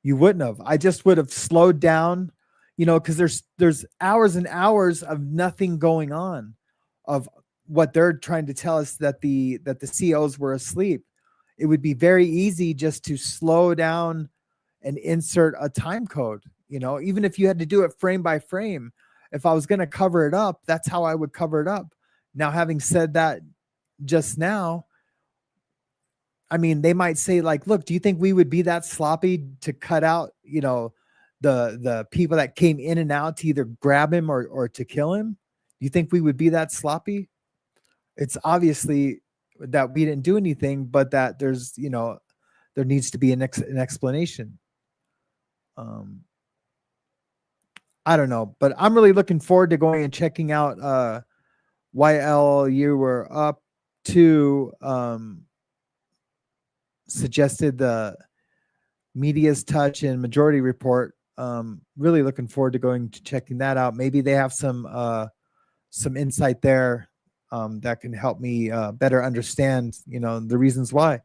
S2: You wouldn't have. I just would have slowed down, you know, because there's hours and hours of nothing going on, of what they're trying to tell us, that the CEOs were asleep. It would be very easy just to slow down and insert a time code, you know, even if you had to do it frame by frame. If I was going to cover it up, that's how I would cover it up. Now, having said that just now, I mean, they might say, like, look, do you think we would be that sloppy to cut out, you know, the people that came in and out to either grab him or to kill him? Do you think we would be that sloppy? It's obviously that we didn't do anything, but that there's, you know, there needs to be an explanation. I don't know, but I'm really looking forward to going and checking out YL you were up to. Suggested the Media's Touch and Majority Report. Really looking forward to going to checking that out. Maybe they have some insight there that can help me better understand, you know, the reasons why.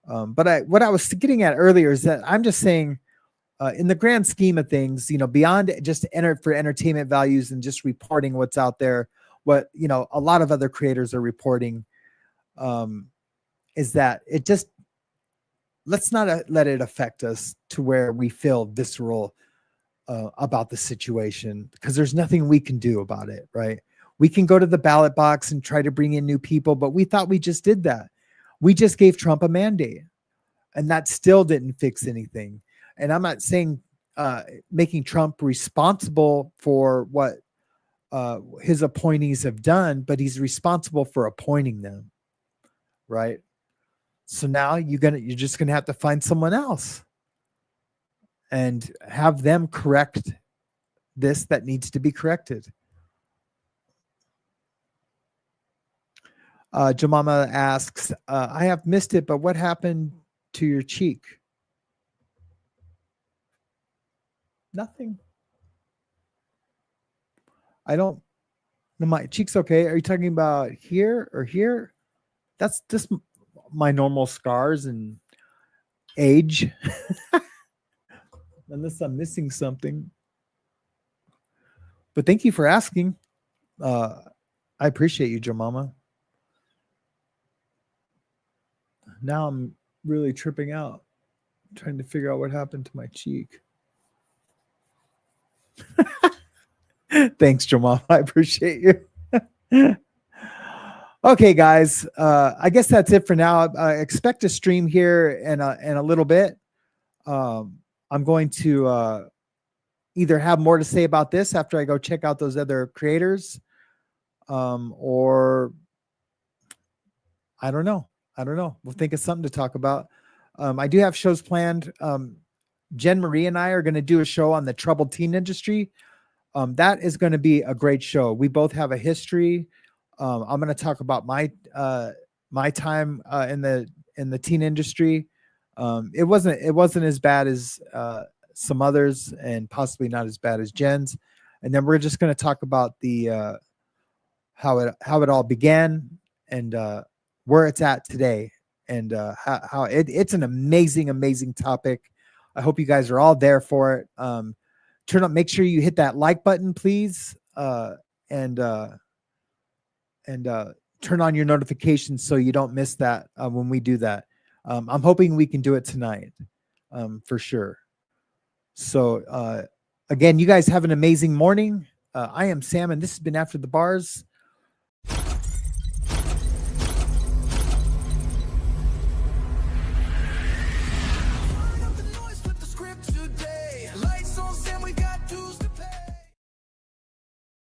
S2: But what I was getting at earlier is that I'm just saying, in the grand scheme of things, you know, beyond just for entertainment values and just reporting what's out there, what, you know, a lot of other creators are reporting, is that it just, let's not let it affect us to where we feel visceral about the situation, because there's nothing we can do about it, right? We can go to the ballot box and try to bring in new people, but we thought we just did that. We just gave Trump a mandate, and that still didn't fix anything. And I'm not saying making Trump responsible for what his appointees have done, but he's responsible for appointing them, right? So now you're just gonna have to find someone else and have them correct this that needs to be corrected. Jemima asks, I have missed it, but what happened to your cheek? Nothing. I don't. No, my cheek's okay. Are you talking about here or here? That's just my normal scars and age. Unless I'm missing something. But thank you for asking. I appreciate you, Jemima. Now I'm really tripping out, trying to figure out what happened to my cheek. Thanks, Jamal. I appreciate you. Okay, guys. I guess that's it for now. Expect a stream here in a little bit. I'm going to either have more to say about this after I go check out those other creators, or I don't know. We'll think of something to talk about. I do have shows planned. Jen Marie and I are going to do a show on the troubled teen industry. That is going to be a great show. We both have a history. I'm going to talk about my time in the teen industry. It wasn't as bad as some others, and possibly not as bad as Jen's. And then we're just going to talk about the how it all began and where it's at today, and how it's an amazing topic. I hope you guys are all there for it. Make sure you hit that like button, please, and turn on your notifications so you don't miss that when we do that. I'm hoping we can do it tonight, for sure. So again, you guys have an amazing morning. I am Sam, and this has been After the Bars.